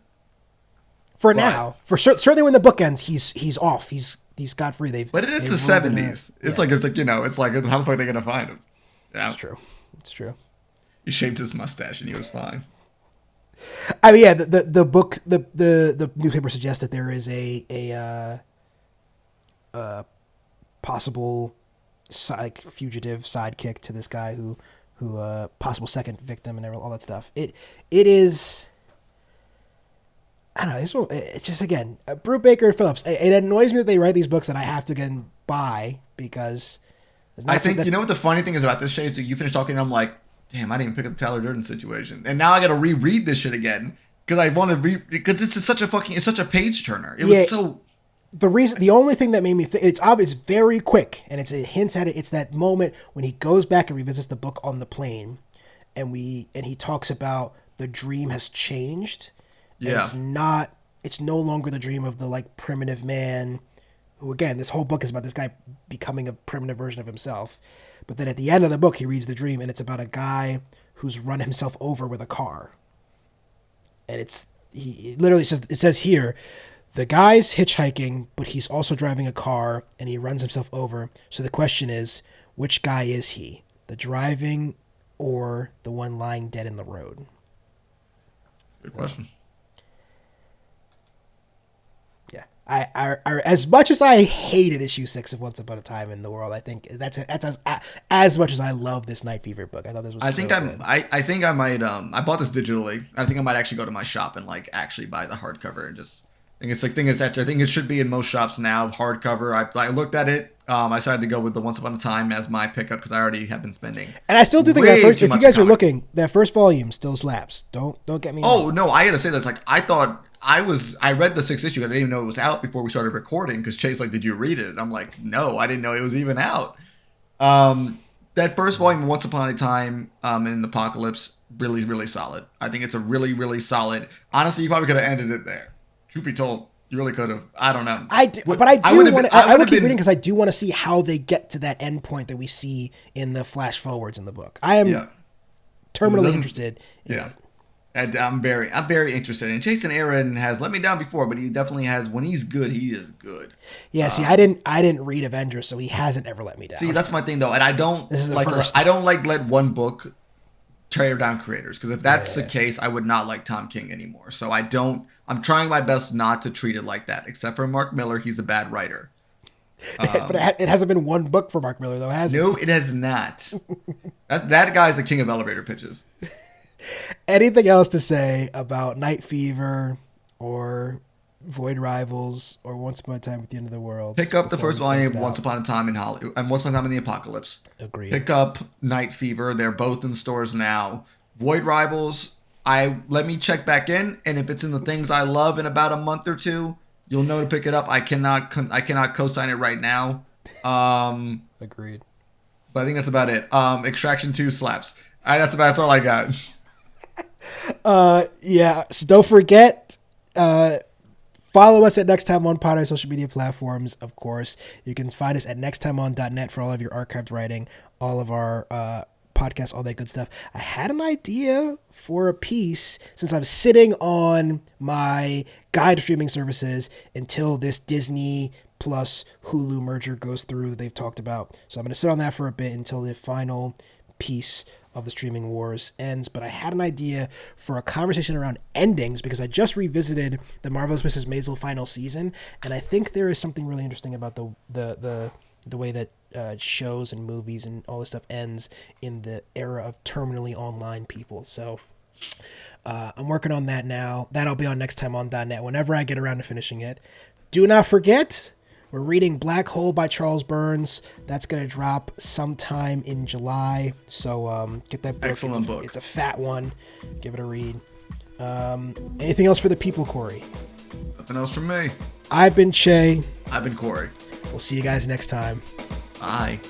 For Right. now, for sure, certainly when the book ends, he's off. He's scot free. But it is the they've rolled in '70s. It's like it's like how the fuck are they gonna find him? Yeah, It's true. It's true. he shaved his mustache and he was fine. I mean, yeah, the book, the newspaper suggests that there is a possible fugitive sidekick to this guy who possible second victim and all that stuff. It is. I don't know. It's just again, Brubaker and Phillips. It annoys me that they write these books that I have to again buy because. I think you know what the funny thing is about this shit is you finish talking and I'm like, damn, I didn't even pick up the Tyler Durden situation, and now I got to reread this shit again because I want to because it's such a page turner. It was so. The only thing that made me think it's obvious, very quick, and it hints at it. It's that moment when he goes back and revisits the book on the plane, and he talks about the dream has changed. Yeah. And it's no longer the dream of the like primitive man who, again, this whole book is about this guy becoming a primitive version of himself. But then at the end of the book, he reads the dream and it's about a guy who's run himself over with a car. And he literally says here, the guy's hitchhiking, but he's also driving a car and he runs himself over. So the question is, which guy is he? The driving or the one lying dead in the road? Good question. Yeah, I as much as I hated issue 6 of Once Upon a Time in the World, I think that's as much as I love this Night Fever book. I thought this was. I think I might. I bought this digitally. I think I might actually go to my shop and like actually buy the hardcover and just. I think it should be in most shops now. Hardcover. I looked at it. I decided to go with the Once Upon a Time as my pickup because I already have been spending. And I still do think that if you guys are looking, that first volume still slaps. Don't get me wrong. Oh no, I gotta say that's like I thought. I read the 6th issue. I didn't even know it was out before we started recording because Che's like, did you read it? And I'm like, no, I didn't know it was even out. That first volume of Once Upon a Time in the Apocalypse, really, really solid. I think it's a really, really solid. Honestly, you probably could have ended it there. Truth be told, you really could have. I don't know. I would keep reading because I do want to see how they get to that end point that we see in the flash forwards in the book. I am terminally interested. Yeah. And I'm very interested. And Jason Aaron has let me down before, but he definitely has. When he's good, he is good. Yeah. See, I didn't read Avengers, so he hasn't ever let me down. See, that's my thing though, and I don't let one book tear down creators because if that's the case, I would not like Tom King anymore. So I'm trying my best not to treat it like that. Except for Mark Miller, he's a bad writer. But it hasn't been one book for Mark Miller though, has it? No, it has not. That guy's the king of elevator pitches. Anything else to say about Night Fever or Void Rivals or Once Upon a Time at the End of the World? Pick up the first volume of Once Upon a Time in Hollywood and Once Upon a Time in the Apocalypse. Agreed. Pick up Night Fever. They're both in stores now. Void Rivals, let me check back in, and if it's in the things I love in about a month or two, you'll know to pick it up. I cannot co-sign it right now. Agreed. But I think that's about it. Extraction 2 slaps. That's all I got. Yeah, so don't forget, follow us at Next Time On Pod on social media platforms, of course. You can find us at nexttimeon.net for all of your archived writing, all of our podcasts, all that good stuff. I had an idea for a piece since I'm sitting on my guide streaming services until this Disney plus Hulu merger goes through that they've talked about. So I'm going to sit on that for a bit until the final piece of the streaming wars ends. But I had an idea for a conversation around endings because I just revisited the Marvelous Mrs. Maisel final season, and I think there is something really interesting about the way that shows and movies and all this stuff ends in the era of terminally online people. So I'm working on that now. That'll be on nexttimeon.net whenever I get around to finishing it. Do not forget, we're reading Black Hole by Charles Burns. That's going to drop sometime in July. So get that book. Excellent book. It's a fat one. Give it a read. Anything else for the people, Corey? Nothing else from me. I've been Che. I've been Corey. We'll see you guys next time. Bye.